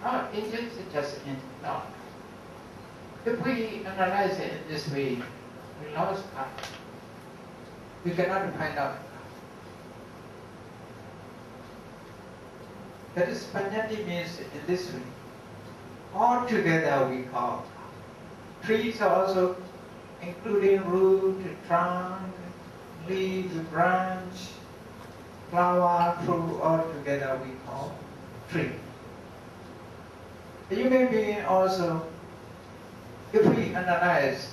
[SPEAKER 1] No, engine is just engine. No. If we analyze it in this way, we lost car. We cannot find out. That is, Panyati means in this way. All together we call. Trees are also including root, trunk, leaf, branch, flower, fruit, all together we call tree. The human being also, if we analyze,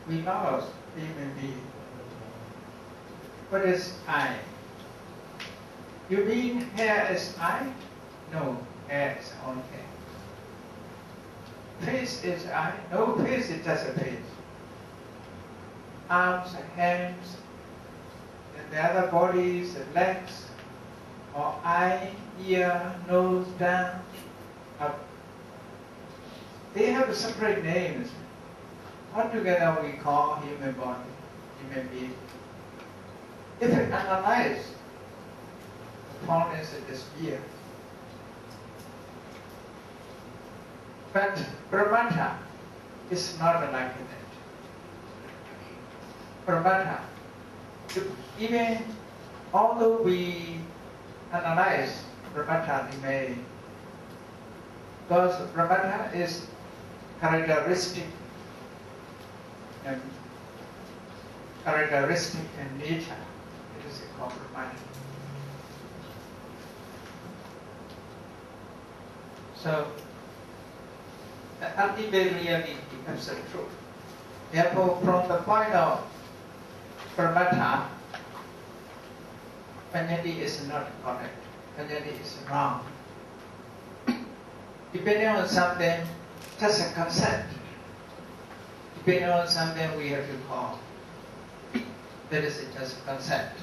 [SPEAKER 1] we lost the human being. What is eye? You mean hair is eye? No, hair is only hair. Face is eye? No, face is just a face. Arms, hands, and the other bodies, the legs, or eye, ear, nose, down, up. They have separate names. Altogether we call human body, human being. If we analyze, the point is it is here. But Brahmata is not like that. Brahmata, even although we analyze Brahmata, we may, because Brahmata is characteristic and nature. It is called Brahmata. So the ultimate reality becomes the truth. Therefore, from the point of Brahmata, Panyati is not correct. Panyati is wrong. Depending on something, just a concept. Depending on something we have to call. That is just a concept.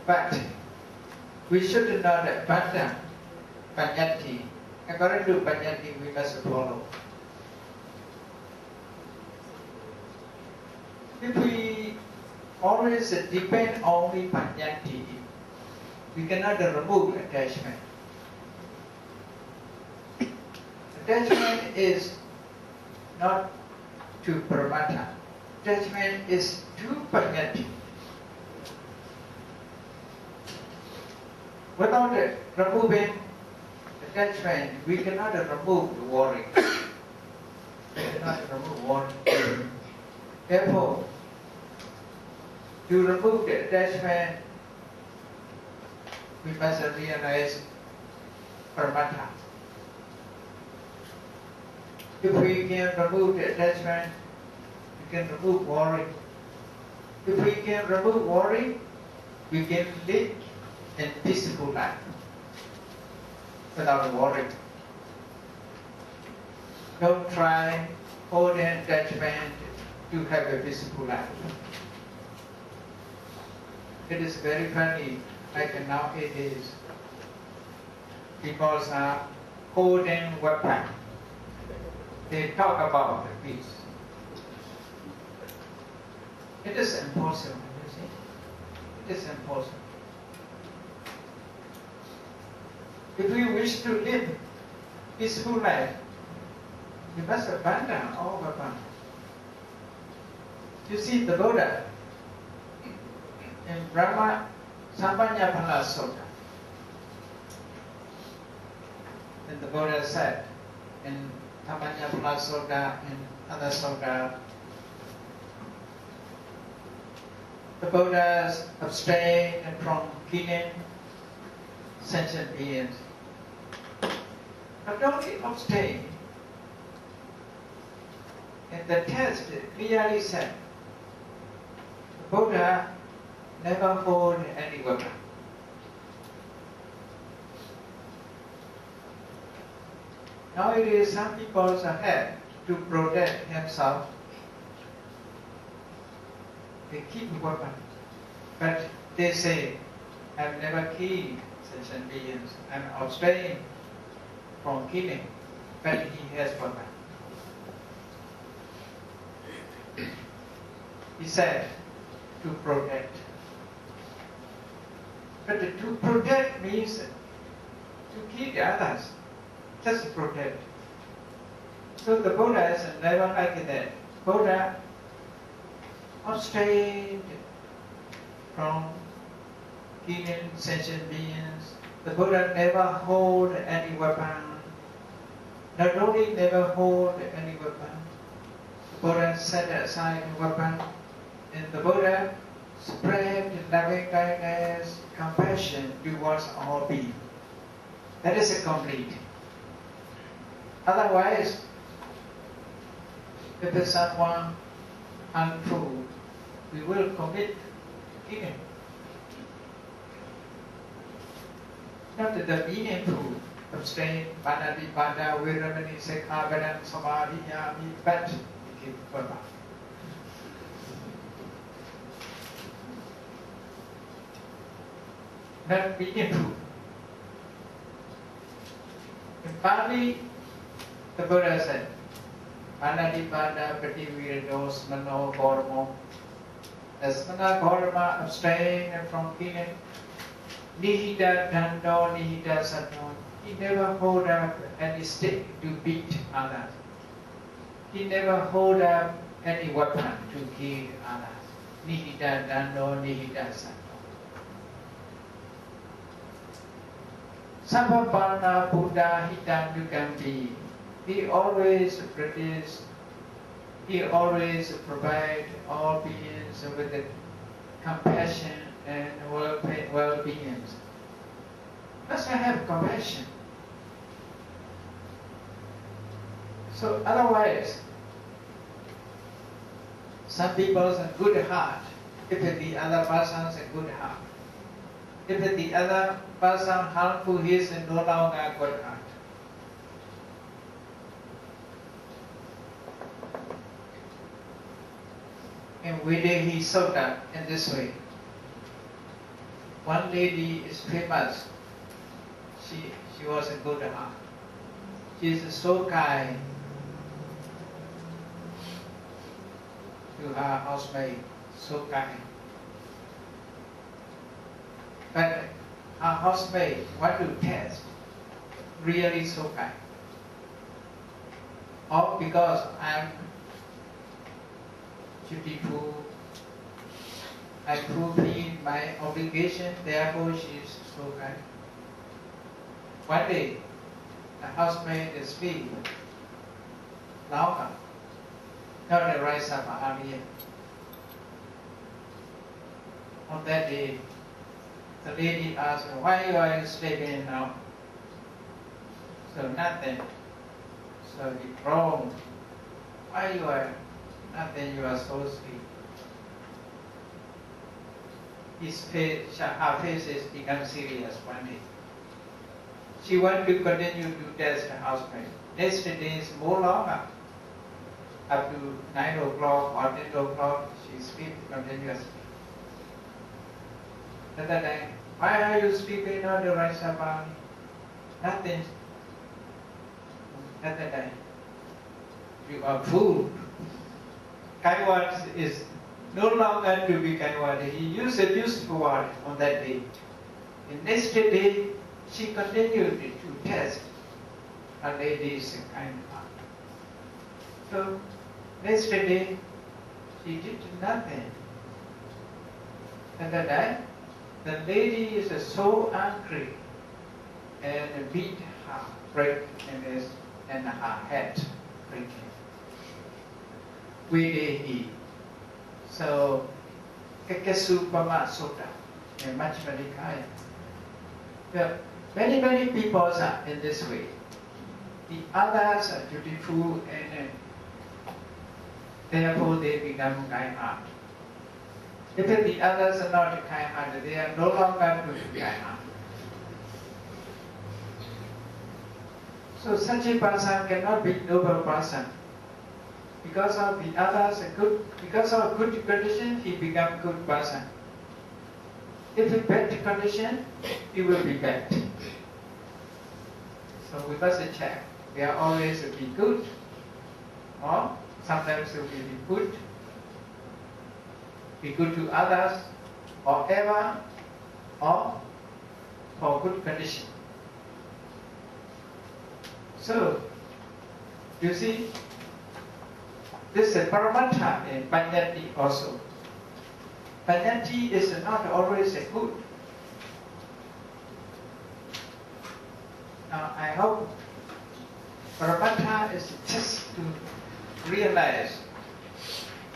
[SPEAKER 1] But we should not abandon Panyati. According to Panyati, we must follow. If we always depend only Panyati, we cannot remove attachment. Attachment is not to Brahmata. Attachment is to Panyati. Without removing attachment, we cannot remove the worry. We cannot remove worry. Therefore, to remove the attachment, we must realize Brahmata. If we can remove the attachment, we can remove worry. If we can remove worry, we can live in peaceful life without worry. Don't try holding attachment to have a peaceful life. It is very funny, like now it is. People are holding weapon. They talk about the peace. It is impossible, you see. It is impossible. If we wish to live peaceful life, we must abandon all weapons. You see the Buddha in Brahma Sampanyapanā Sutta. And the Buddha said in Sampanyapanā Sutta and other Sutta, the Buddha abstained from killing sentient beings. Not only abstain, in the text it clearly said, the Buddha never hold any weapon. Nowadays, some people have to protect themselves. They keep weapons, but they say, "I've never killed sentient beings. I'm abstaining from killing," but he has weapons. He said to protect. But to protect means to kill the others, just to protect. So the Buddha is never like that. Buddha abstained from killing sentient beings. The Buddha never hold any weapon. Not only never hold any weapon, the Buddha set aside the weapon in the Buddha spread loving kindness, compassion towards all beings. That is a complete. Otherwise, if there's someone untrue, we will commit killing. Not the meaningful abstain, panadipada, viramani, sekhavanam, samadhiyami, but keep Burma. Not meaningful. In Pali, the Buddha said, panadipada, pativirado, smano, gormo. As smana, gorma, abstain from killing. Nihida dando, nihida sato. He never hold up any stick to beat others. He never hold up any weapon to kill others. Nihida dando, nihida sato. Sabhabana Buddha hitam dukambi. He always practice. He always provide all beings with the compassion and well-being. Must have compassion. So otherwise, some people have a good heart. If the other person has a good heart. If the other person harmful, he is no longer a good heart. And one day he saw that in this way. One lady is famous. She was a good heart. She is so kind to her housemaid, so kind. But her housemaid want to test, really so kind. All because I'm dutiful, I fulfill my obligation, therefore she is so kind. One day, the housemaid is speaking louder, not the rise of earlier. On that day, the lady asked, why are you sleeping now? So nothing. So he groaned, why you are nothing, you are so sweet. Her face is become serious one day. She wanted to continue to test her housemaid. Next day is more longer. Up to 9 o'clock or 10 o'clock, she sleeps continuously. At that time, why are you sleeping on the right side? Nothing. At that time, you are fool. Kind word is no longer to be kind word. He used a useful word on that day. The next day, she continued to test a lady's kind heart. So, next day, she did nothing. At that time, the lady is so angry and beat her, break and her head breaking. Videhi. So, Kakasupama Sutta, and Majjhima Nikaya. Many people are in this way. The others are dutiful and therefore they become kind-hearted. If the others are not kind-hearted, they are no longer to be kind-hearted. So such a person cannot be noble person. Because of the others are good, because of good condition, he become good person. If a bad condition, he will be bad. So we must check. We are always to be good, or sometimes we will be good to others, or ever, or for good condition. So, you see, this is a paramata in Panyati also. Panyati is not always a good. Now, I hope paramata is just to realize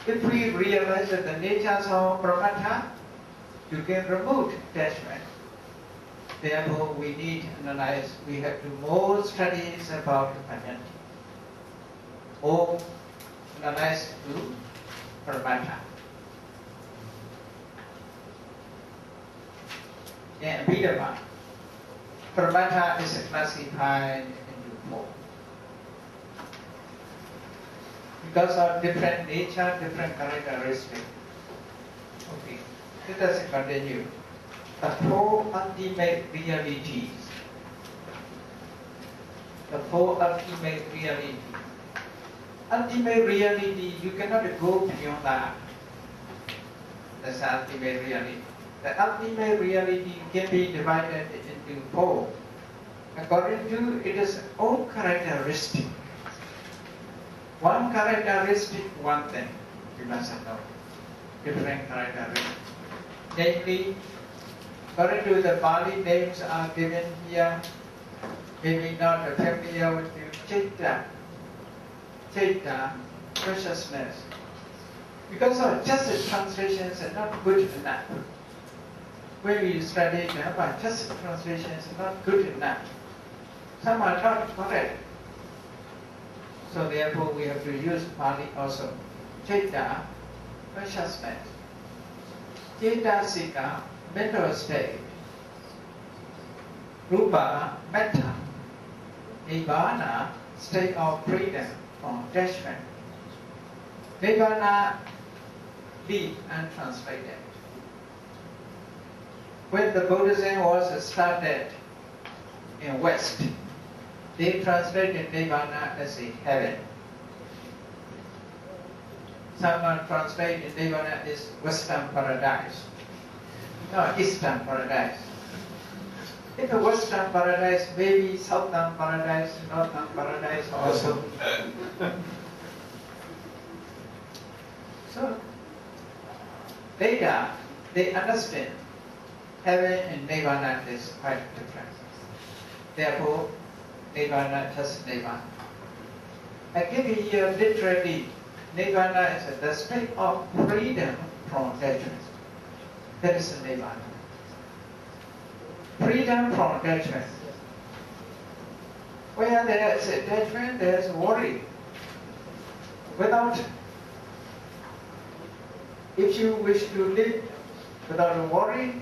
[SPEAKER 1] If we realize that the natures of pramata, you can remove attachment. Therefore, we need to analyze, we have to more studies about paññatti. Or analyze to pramata. In Abhidhamma, pramata is classified into four. Because of different nature, different characteristics. Okay, let us continue. The four ultimate realities. The four ultimate realities. Ultimate reality, you cannot go beyond that. That's the ultimate reality. The ultimate reality can be divided into four. According to its own characteristic. One characteristic, one thing. You must know. Different characteristics. Namely, according to the Pali names are given here, maybe not familiar with you, Citta. Citta, consciousness. Because of just the translations are not good enough. When we study Dhamma, just the translations are not good enough. Some are not correct. So therefore we have to use Pali also. Citta, consciousness. Cetasika, mental state. Rupa, metta. Nibbana, state of freedom from attachment. Nibbana, be untranslated. When the Buddhism was started in West, they translated Nibbana as a heaven. Someone translated Nibbana as Western paradise. No, Eastern paradise. In the Western paradise, maybe Southern paradise, Northern paradise also. So, later, they understand heaven and Nibbana is quite different. Therefore, Nibbana just Nibbana. I give you here literally, Nibbana is the state of freedom from attachment. That is Nibbana. Freedom from attachment. Where there is attachment, there is worry. If you wish to live without worry,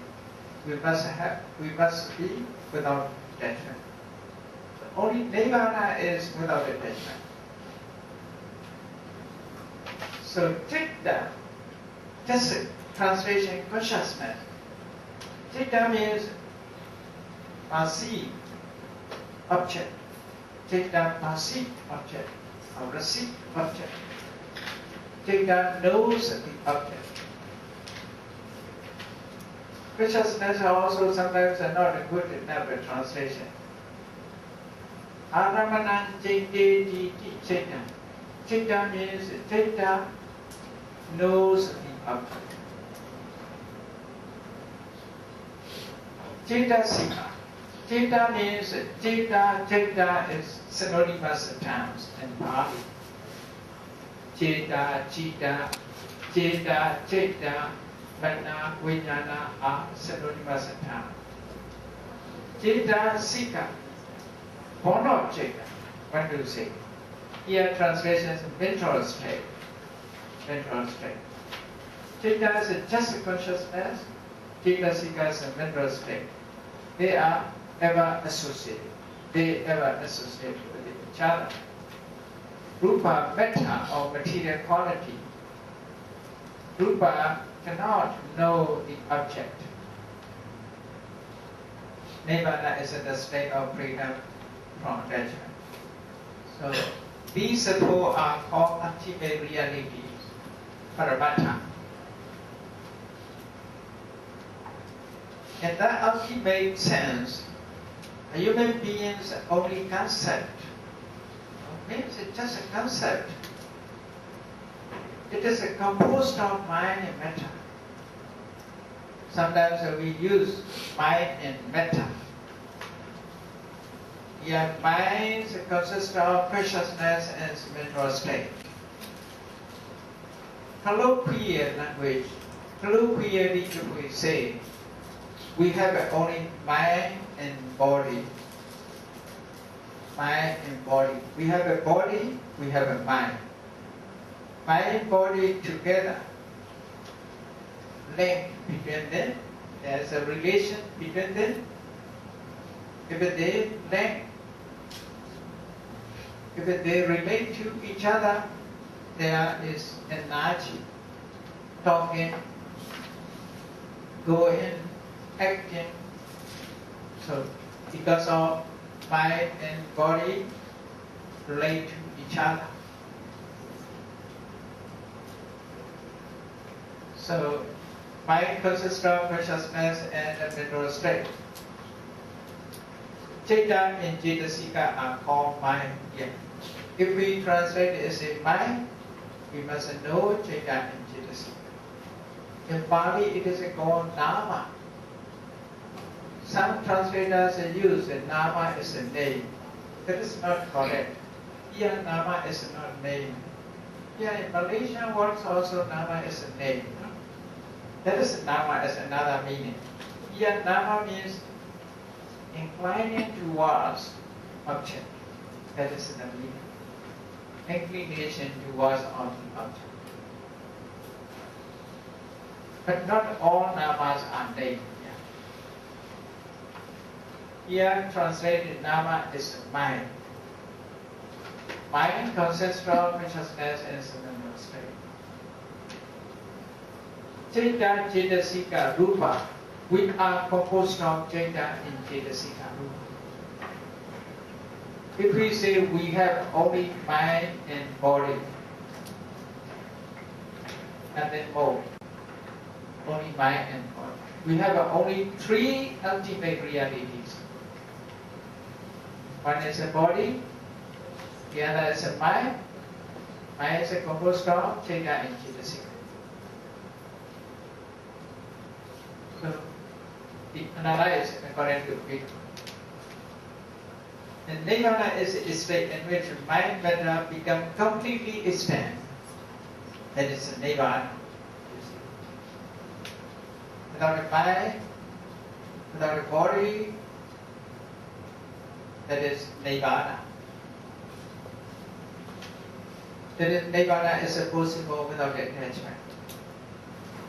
[SPEAKER 1] we must be without attachment. So only Nibbana is without attachment. So Citta, just translation consciousness. Citta means perceive object. Citta perceive object or receive object. Citta knows the object. Consciousness also sometimes are not a good enough translation. Aramanan Citta. Citta means Citta knows the object. Cetasika. Citta means Citta is synonymous terms in Pali. Citta, Mana, Vijnana are synonymous terms. Cetasika, born of Citta. What do you say? Here translations mental state. Mental state. Citta is just consciousness. Cetasika is a mental state. They are ever associated. They ever associate with each other. Rupa, metta, or material quality. Rupa cannot know the object. Nibbana is in the state of freedom from attachment. So these four are called ultimate realities, paramata. In that ultimate sense, a human being's only concept means it's just a concept. It is composed of mind and matter. Sometimes we use mind and matter. Your mind consists of consciousness and mental state. colloquial language. Colloquially, we say, we have only mind and body. Mind and body. We have a body, we have a mind. Mind and body together. Link between them. There's a relation between them. If they link, if they relate to each other, there is energy, talking, going, acting. So because of mind and body relate to each other. So mind consists of consciousness and a mental state. Citta and Cetasika are called mind here. If we translate it as a mind, we must know Citta and Cetasika. In Pali, it is called Dhamma. Some translators use the Nama as a name. That is not correct. Here, Nama is not name. Here in Malaysian words also Nama is a name. That is Nama as another meaning. Here, Nama means inclining towards object. That is the meaning. Inclination towards object. But not all Namas are named. Here, translated Nama is mind. Mind consists of consciousness and mental state. Citta, Cetasika, Rupa. We are composed of Citta and Cetasika, Rupa. If we say we have only mind and body, nothing more, only mind and body. We have only three ultimate realities. One is a body, the other is a mind. Mind is composed of Citta and Cetasika. So, we analyze according to it. And Nirvana is a state in which mind matter become completely extant. That is Nirvana. Without a mind, without a body, that is Nirvana. That is Nirvana is possible without attachment.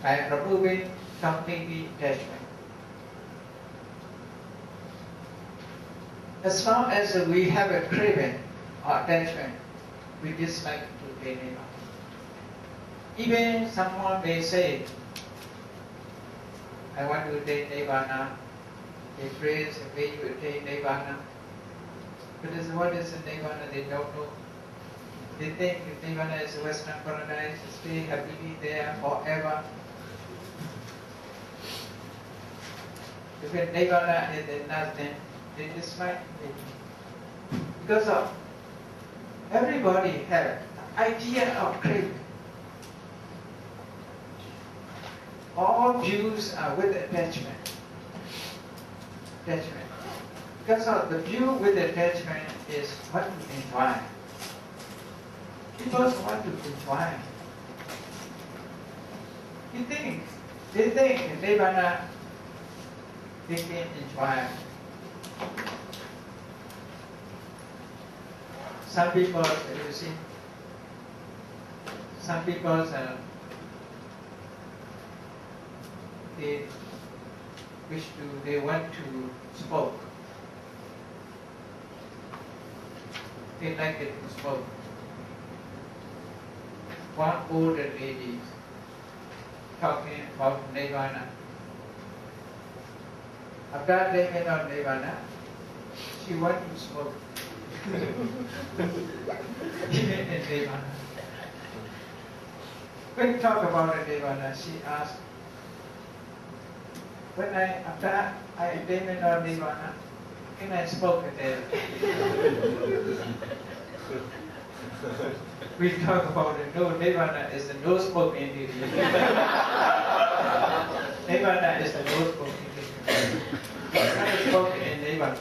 [SPEAKER 1] By removing completely attachment. As long as we have a craving or attachment, we dislike to attain Nirvana. Even someone may say, I want to attain Nirvana. They praise and way you attain Nirvana. But what is Nirvana? They don't know. They think Nirvana is a Western paradise, stay happily there forever. If Nirvana is nothing, they dislike it. Because of everybody has the idea of craving. All views are with attachment. Attachment. Because of the view with attachment is what to enjoy. People want to enjoy. They think Nirvana, they can enjoy. Some people, you see, some people, they want to smoke. They like it to smoke. One older lady talking about Nirvana. After living on Nirvana, she wanted to smoke. Even in Nirvana. When we talk about Nirvana, she asked, after I lived on Nirvana, can I smoke there? We talk about it. No, Nirvana is the no smoking area. Nirvana is the no smoking area. You cannot smoke in Nirvana.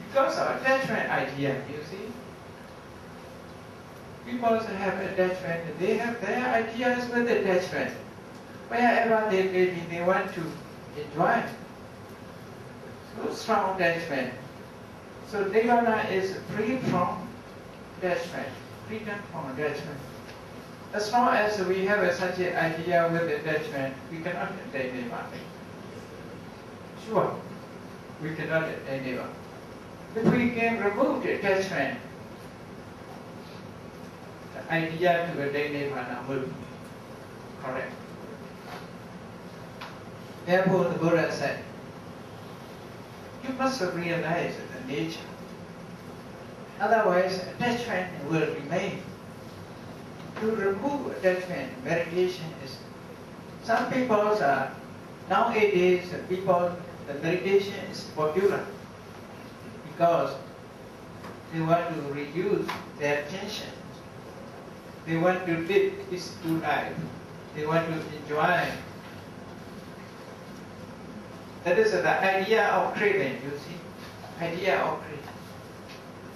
[SPEAKER 1] Because of attachment idea, you see. people have attachment. They have their ideas with attachment. Wherever they want to enjoy. So strong attachment. So Day1 is free from attachment, freedom from attachment. As long as we have such an idea with attachment, we cannot attain Day1. Sure, we cannot attain Day1. If we can remove the attachment, the idea to attain Day1 will be correct. Therefore, the Buddha said, you must realize the nature. Otherwise, attachment will remain. To remove attachment, meditation is. Some people are, nowadays, the meditation is popular because they want to reduce their tension. They want to live peaceful life. They want to enjoy. That is the idea of craving, you see. Idea of craving.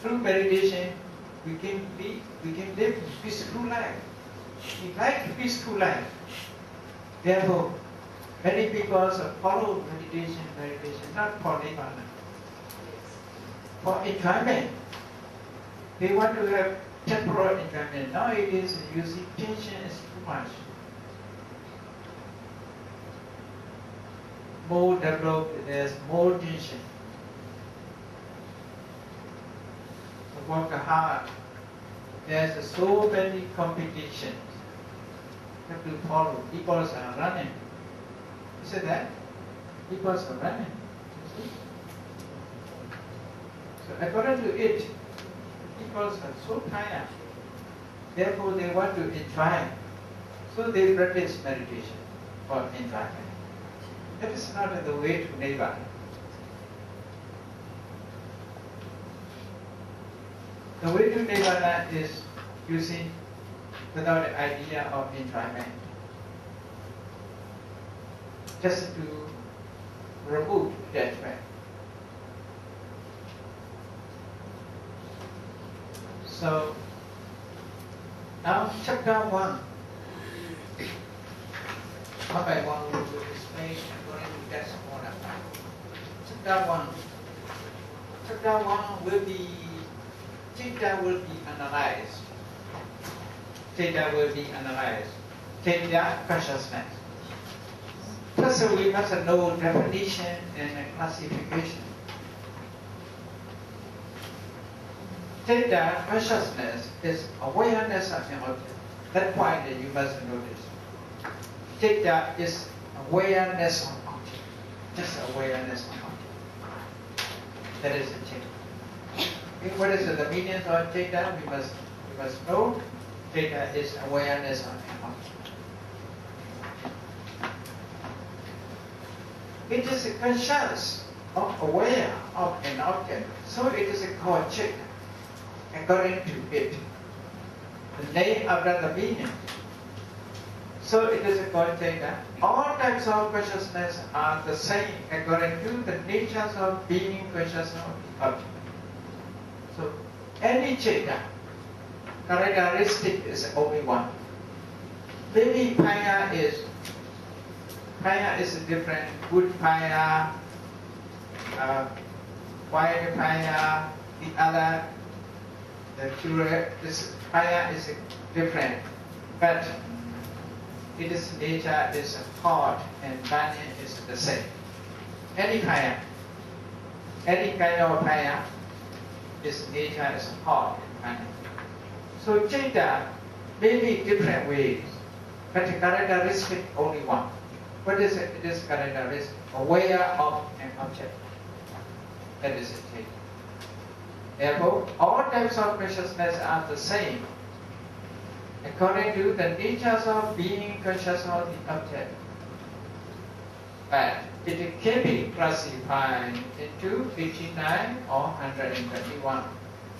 [SPEAKER 1] Through meditation, we can live peaceful life. We like peaceful life. Therefore, many people follow meditation, not for Nibbana. For enjoyment. They want to have temporal enjoyment. Nowadays, you see, tension is too much. More developed, there's more tension. To work hard, there's so many competitions. You have to follow. People are running. You see that? People are running. You see? So according to it, people are so tired. Therefore, they want to enjoy. So they practice meditation for enjoyment. That is not the way to Nibbana. The way to Nibbana is, you see, without the idea of enjoyment. Just to remove judgment. So, now chapter 1. One by one we will explain according to that order. Chapter 1. Chapter 1 will be, Citta will be analyzed. Citta will be analyzed. Citta consciousness. First we must know definition and classification. Citta consciousness is awareness of an object. That point that you must notice. Citta is awareness of object. Just awareness of object. That is the citta. Okay, what is the meaning of citta? We must know. Citta is awareness of an object. It is conscious of aware of an object. So it is called citta. According to it. The name after the meaning. So it is called citta. All types of consciousness are the same according to the natures of being conscious of the object. So any citta characteristic is only one. Maybe paya is different. Good paya, white paya, the other, the pure, this paya is different. But its nature is hot and burning is the same. Any paya, any kind of paya, its nature is hot and burning. So citta may be different ways, but the characteristic only one. What is it? It is characteristic, aware of an object. That is it. Citta. Therefore, all types of consciousness are the same according to the natures of being conscious of the object. But it can be classified into 89 or 121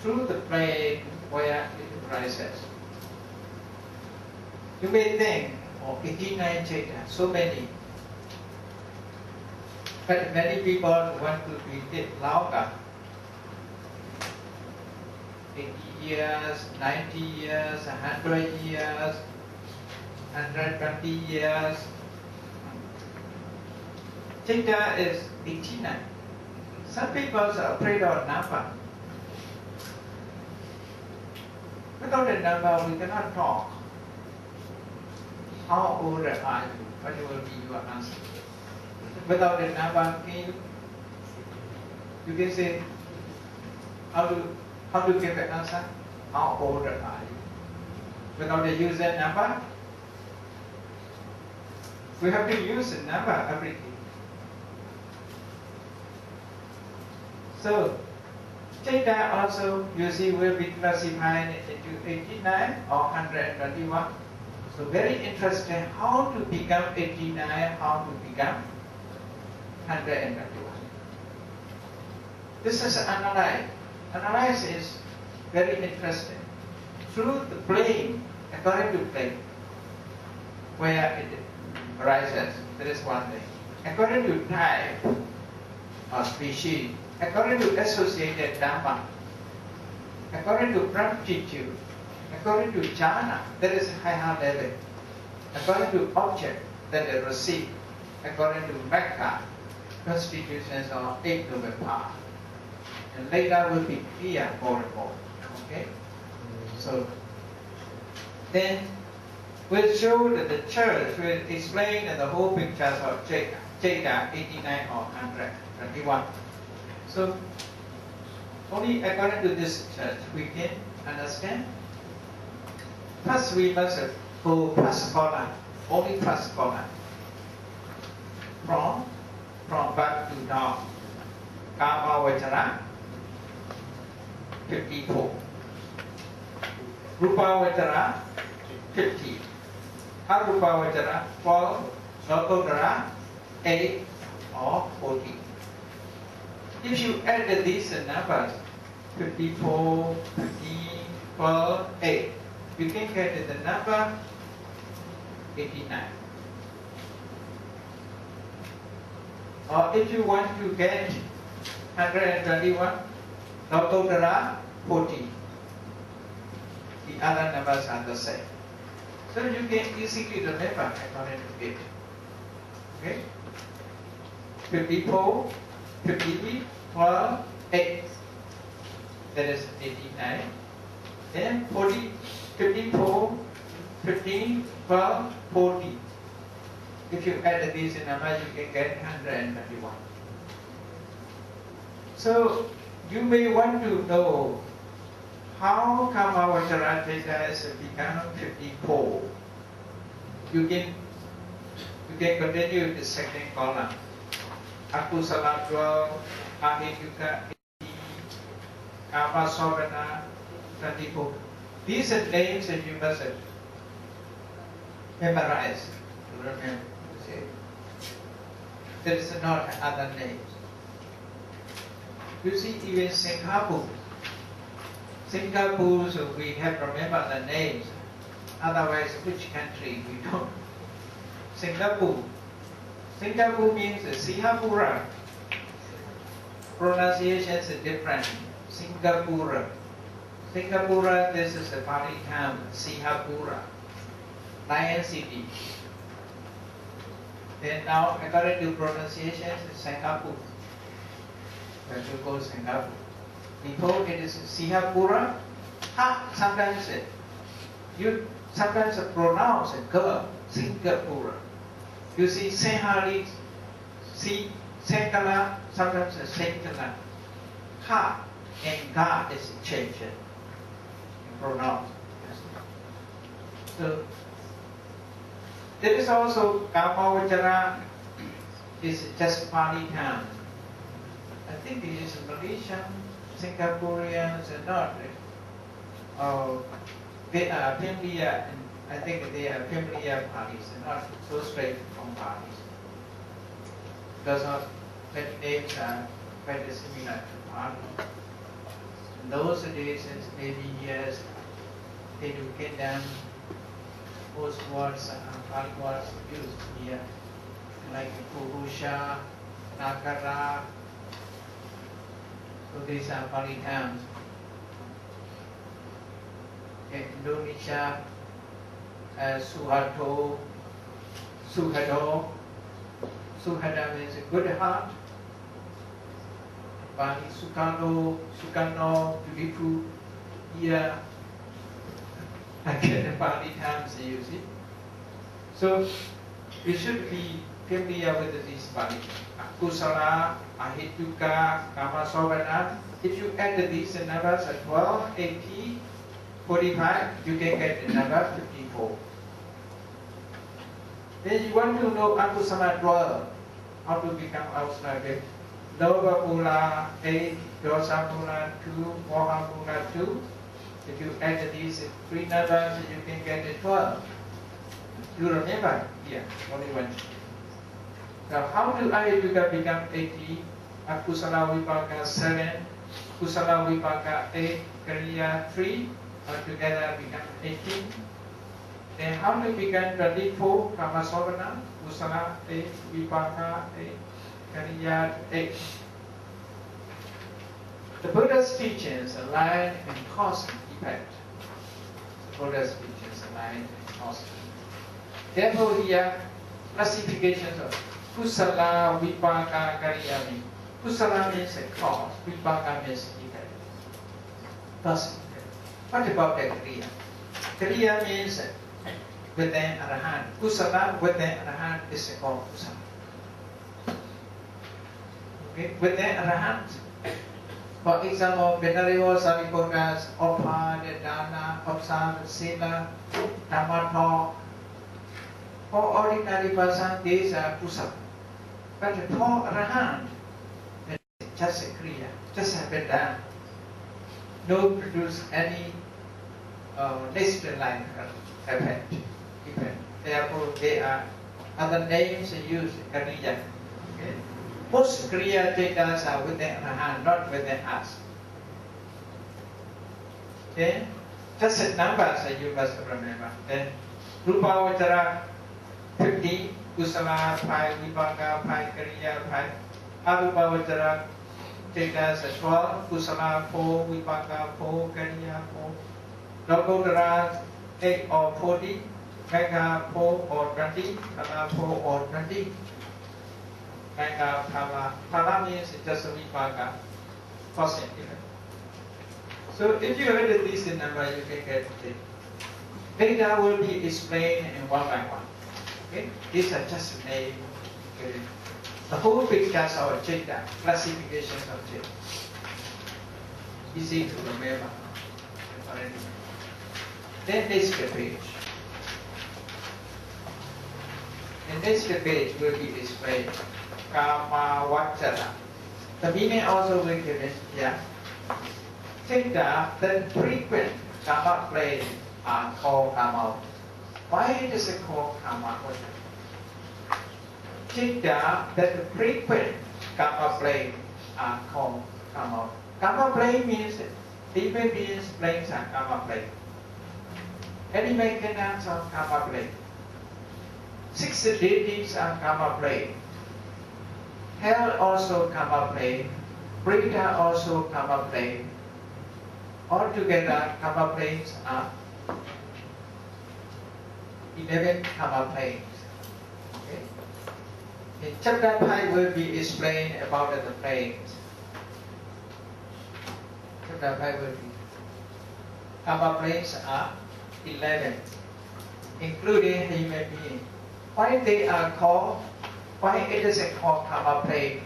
[SPEAKER 1] through the plane where it arises. You may think, 89 citta, so many. But many people want to read it louder. 80 years, 90 years, 100 years, 120 years. Canda is 89. Some people are afraid of number. Without a number, we cannot talk. How old are you? What will be your answer? Without a number, you can say, how to give an answer? How old are you? Without a user number, we have to use a number every day. So, Canda also, you see, will be classified into 89 or 121. So, very interesting how to become 89, how to become 121. This is analyze. Analyze is very interesting. Through the plane, according to plane, where it arises, that is one thing. According to type or species, according to associated Dhamma, according to promptitude, according to jhana, that is higher level, according to object that is received, according to Mekka, constitutions or eight noble path. And later will be clear more and more. Okay? So then we'll show that the church will explain the whole pictures of Canda, 89 or 121. So only according to this church we can understand. First we must go Passpala, only Passpala. From back to down. Kama Vajara 54. Rupa Vajara 50. Arupa Vajara 12. Notodara 8 or 40. If you add these numbers, 54, 15, 12, 8, you can get the number 89. Or if you want to get 121, Notodara 40. The other numbers are the same. So you can easily remember according to it. Okay? 54, 50, 12, 8. That is 89. Then 40, 54, 15, 12, 40. If you add these numbers, you can get 121. So you may want to know how come our Canda has become 54. You can continue the second column. Akusala 12, Ahituka 18, Kama Sovana 24. These are names that you must memorize to remember. There is not other names. You see, even Singapore. Singapore, so we have to remember the names. Otherwise, which country we don't. Singapore. Singapore means Singapura. Pronunciations are different. Singapura. Singapura, this is the Pali town. Singapura. Lion City. Then now, according to pronunciations, it's Singapore. When you go Singapore. Before it is Singapura. Sometimes you sometimes pronounce a girl Singapura. You see Senhali, Senkala, sometimes Senkala. Ha and Ga is changed in pronounce. So there is also Kamawajara is just Pali town. I think it is Malaysian, Singaporeans are not. They are familiar, I think they are familiar parties, not so straight from parties. Because of many names are quite similar to party. In those days, maybe years, they do kingdom, most words, Pali words used here, like Purusha, Nakara. So these are Pali terms. in Indonesia as Suharto, Suhado. Suhada means a good heart. Bali Sukano, Sukano, beautiful ear. Again, the Bali terms you see. So we should be familiar with these Bali. Kusala, Ahituka, Kamasovana. If you add these numbers at 12, 80, 45, you can get the number 54. Then you want to know Akusala 12, how to become outside. Loba Mula 8, Dosa Mula 2, Moha Mula 2. If you add these three numbers, you can get the 12. You remember? Yeah, only one. Now, how do I become 80? Akusala Vipaka 7, Kusala Vipaka 8, Kariya 3, altogether become 18. Then how do we become 24? Kamasovana, Kusala 8, Vipaka 8, Kariya 8. The Buddha's teachings align in cause and effect. The Buddha's teachings align in cause and effect. Therefore, here classifications of Kusala, Vipaka, Kariya mean. Kusala means a cause, Vipaka means effect. Cause and effect. What about the Kariya? Kariya means within Arahant. Kusala within Arahant is called Kusala. Okay, within Arahant. For example, Venerable Saripurna's Opa, Dana, Observe, Sila, Dhamma talk. For ordinary person, these are Kusala. But for Arahant, just a Kriya, just have it done. No produce any next life effect. Therefore, there are other names used, Kriya. Okay? Most Kriya Chetas are within Arahant, not within us. Okay? Just the numbers you must remember. Then Rupa Vajara 50, Kusala 5, Vipaka 5, Kriya 5, Arupa Vajara Chetas 12, Kusala 4, Vipaka 4, Kriya 4, Lokodara 8 or 40, Mega 4 or 20, Kala 4 or 20. Mega Pala. Pala means just a Vipaka. Cosine effect. So if you add these numbers, you can get it. Data will be explained in one by one. Okay? These are just names. Okay? The whole picture of Chitta, classifications of Chitta. Easy to remember. Then next page. The next page will be explained. Kama Vachara. The meaning also will be given here. Chitta, the frequent Kama plays are called Kama. Why is it called Kama Vachara? Chitta, the frequent Kama plays are called Kama. Kama play means even beings playing are Kama play. Any maintenance of Kama play. 6 deities are Kama play. Hell also Kama play. Brita also Kama play. Altogether, Kama planes are 11 Kama planes. Okay? In chapter 5 will be explained about the planes. Chapter 5 will be Kama planes are 11, including human being. Why they are called? Why it is called Kama plane?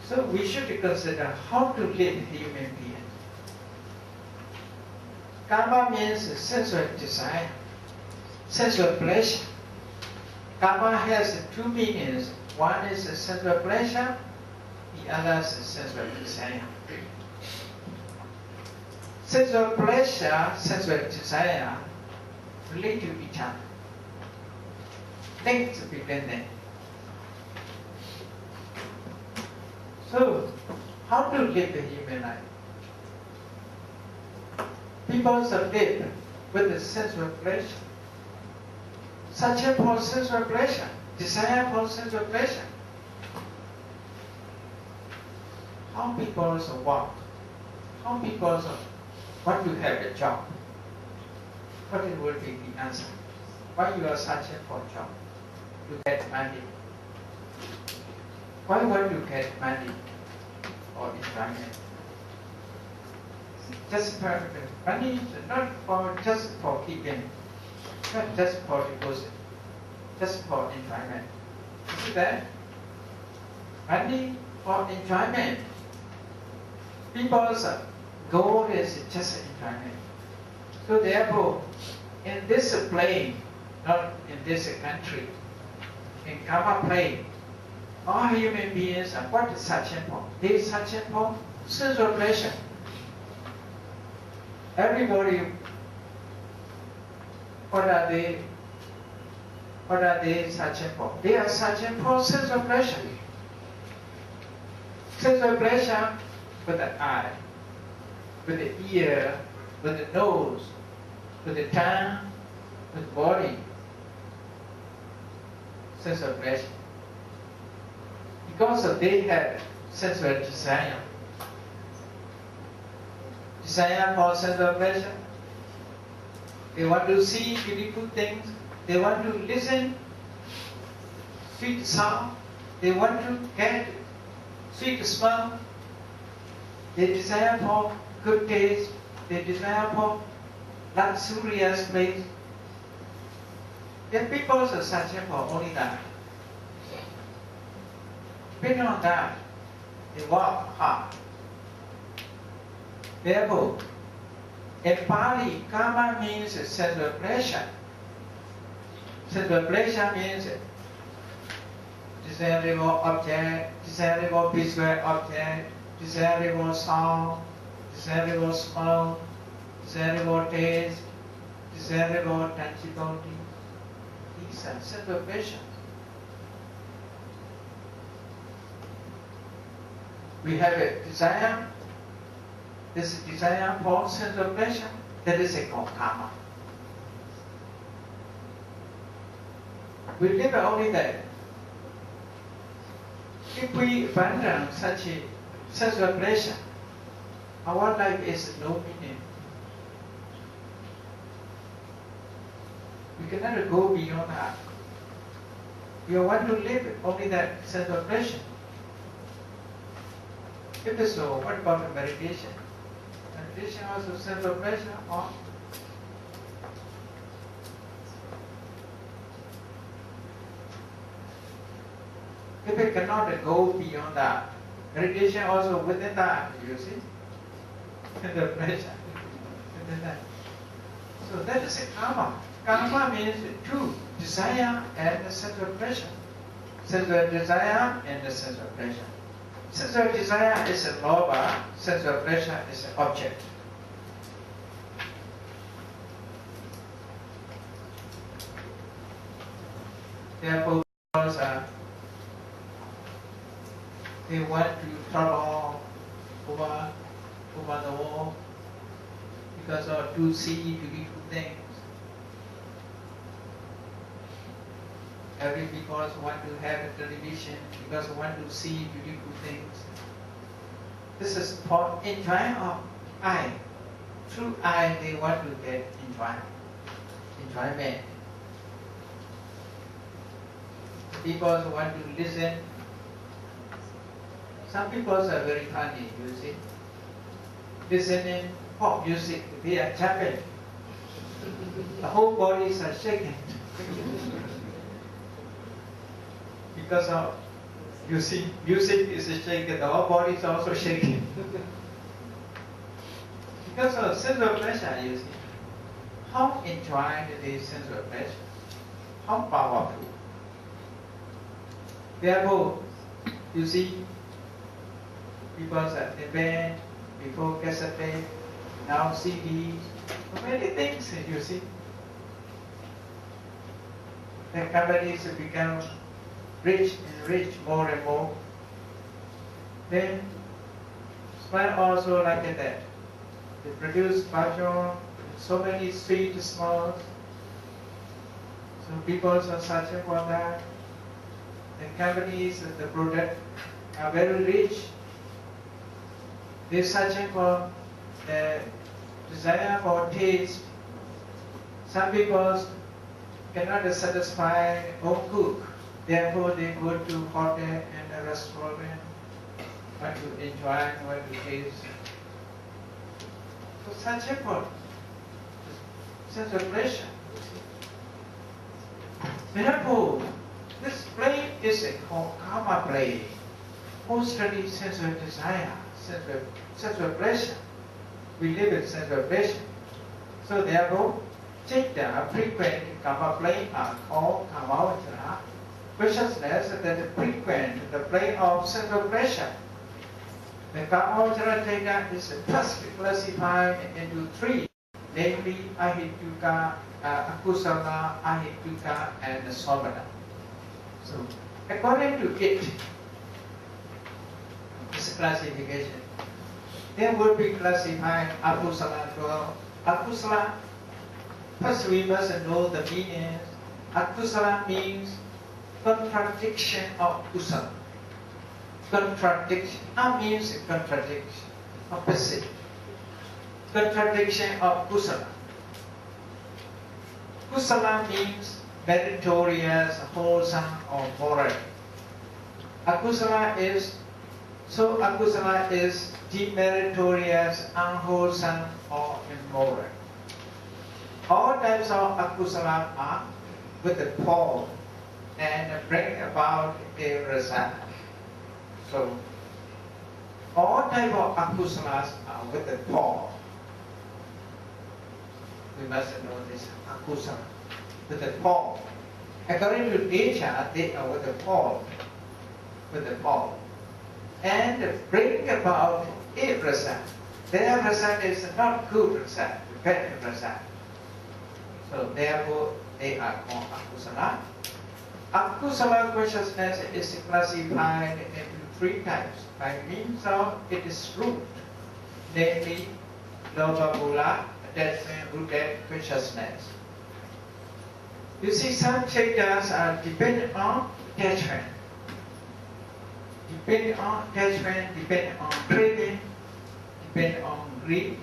[SPEAKER 1] So we should consider how to live human being. Kama means sensual desire, sensual pleasure. Kama has 2 meanings. One is sensual pleasure, the other is sensual desire. Sensual pleasure, sensual desire relate to each other. Links between them. So, how to live the human life? People live with the sensual pleasure. Such for sensual pleasure, desire for sensual pleasure. How people work? How people want to have a job? what will be the answer? Why you are searching for a job? To get money. Why want you get money or enjoyment? Just for money is not for just for keeping, not just for deposit, just for enjoyment. You see that? Money for enjoyment. People's goal is just enjoyment. So therefore, in this plane, not in this country, in karma plane, all human beings are what is searching for? They are searching for sensual pleasure. Everybody, what are they searching for? They are searching for sensual pleasure. Sensual pleasure with the eye, with the ear, with the nose, with the tongue, with the body. Sensual pleasure. Because they have sensual desire. Desire for sensual pleasure. They want to see beautiful things. They want to listen sweet sound. They want to get sweet smell. They desire for good taste. They desire for luxurious place. Then people are searching for only that. Beyond that, they work hard. Therefore, in Pali, karma means sensual pleasure. Sensual pleasure means desirable object, desirable visual object, desirable sound, desirable smell, desirable taste, desirable tangibility. These are sensual pleasures. We have a desire. This desire for sensual pleasure, that is called karma. We live only that. If we abandon such a sensual pleasure, our life is no meaning. We cannot go beyond that. You want to live only that sensual pleasure. If so, what about meditation? Meditation also sensual pleasure or? If it cannot go beyond that, meditation also within that, you see? Sensual pleasure within that. So that is a karma. Karma means two, desire and sensual pleasure. Sensual desire and the sensual pleasure. Sensual desire is a lobha, sensual pleasure is an object. Therefore, they want to travel over the world because of to see beautiful things. Every people want to have a television because want to see beautiful things. This is for enjoyment of eye. Through eye, they want to get enjoyment. People want to listen. Some people are very funny, you see. Listening pop music, they are jumping. The whole bodies are shaking. Because of, you see, music is shaking, the whole body is also shaking. Because of sensual pleasure, you see. How enjoying the sensual pleasure? How powerful. Therefore, you see, people are in band, before cassette tape, now CD, many things, you see. The companies become rich and rich more and more. Then smell also like that. They produce perfume, so many sweet smells. So people are searching for that. The companies, the product are very rich. They're searching for the desire for taste. Some people cannot satisfy home cook, therefore they go to hotel and a restaurant, what to enjoy, what to taste. So such effort, such a pleasure. Therefore, this play is called karma play. Mostly sensual desire, sensual pleasure. We live in sensual pleasure. So therefore, citta, frequent karma play are called kamavachara. Consciousness that frequent the play of sensual pleasure. The kamavachara citta is first classified into three, namely ahituka, akusala, ahituka, and somana. So, according to it, this classification, there will be classified akusala 12. Akusala, first we must know the meaning. Akusala means contradiction of kusala. Contradiction means contradiction, opposite. Contradiction of kusala. Kusala means meritorious, wholesome, or moral. Akusala is demeritorious, unwholesome, or immoral. All types of akusala are with the fall and bring about a result. So, all types of akusalas are with the fall. We must know this akusala, with the fall. According to nature, they are with the fall. And bring about a result. Their result is not good result, bad result. So therefore, they are called akusala. Akusala consciousness is classified into three types by means of its root, namely lobha mula, attachment rooted consciousness. You see, some chaitas are dependent on attachment. Dependent on attachment, dependent on craving, dependent on greed.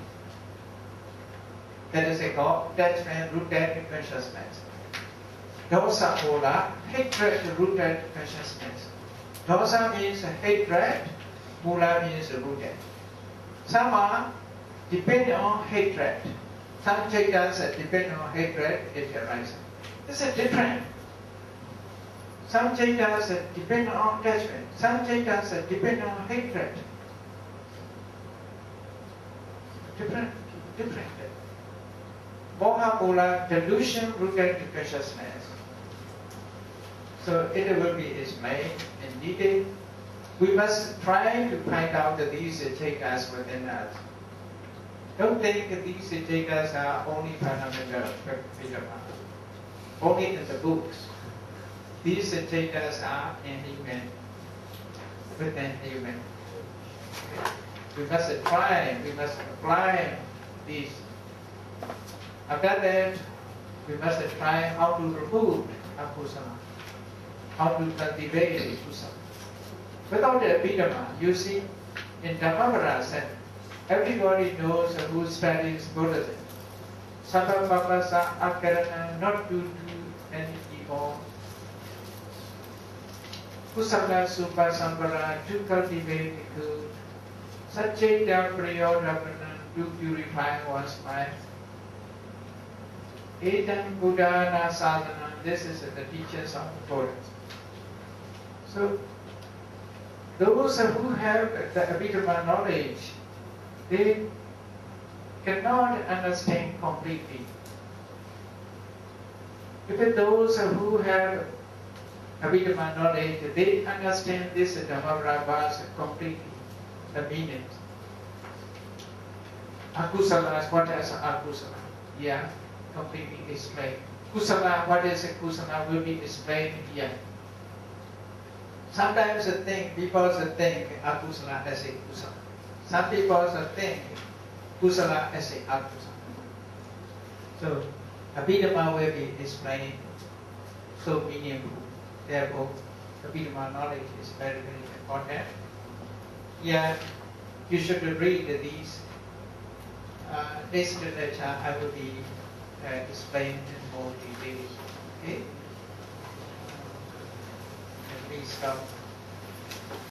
[SPEAKER 1] That is called attachment rooted consciousness. Dosa mula, hatred rooted consciousness. Dosa means hatred, mula means rooted. Some are dependent on hatred. Some chaitas are dependent on hatred, it arises. This is different. Some chaitas are dependent on attachment. Some chaitas are dependent on hatred. Different. Moha mula, delusion rooted consciousness. So it will be explained and needed. We must try to find out these chaitas within us. Don't think these chaitas are only fundamental, only in the books. These chaitas are in human, within human. We must try, we must apply these. After that, we must try how to remove akusala, how to cultivate akusala. Without the Abhidhamma, you see, in Dhamma said, everybody knows who studies Buddhism. Sabapapasa akarana, not to do any evil. Kusala supa sambara, to cultivate good. Satcheta prayodhapana, to purify one's mind. Etam Buddhana sadhana, this is the teachers of the Buddhists. So, those who have the Abhidhamma knowledge, they cannot understand completely. Even those who have Abhidhamma knowledge, they understand this Dhamma completely, the meaning. Akusala, what is akusala? Yeah, completely explained. Kusala, what is a kusala will be explained here. Sometimes people think akusala as a kusala. Some people think kusala as a akusala. So, Abhidhamma will be explained so meaningful. Therefore, Abhidhamma knowledge is very, very important. Yeah, you should read these. Next lecture I will be explained in more details. Okay? Let me stop.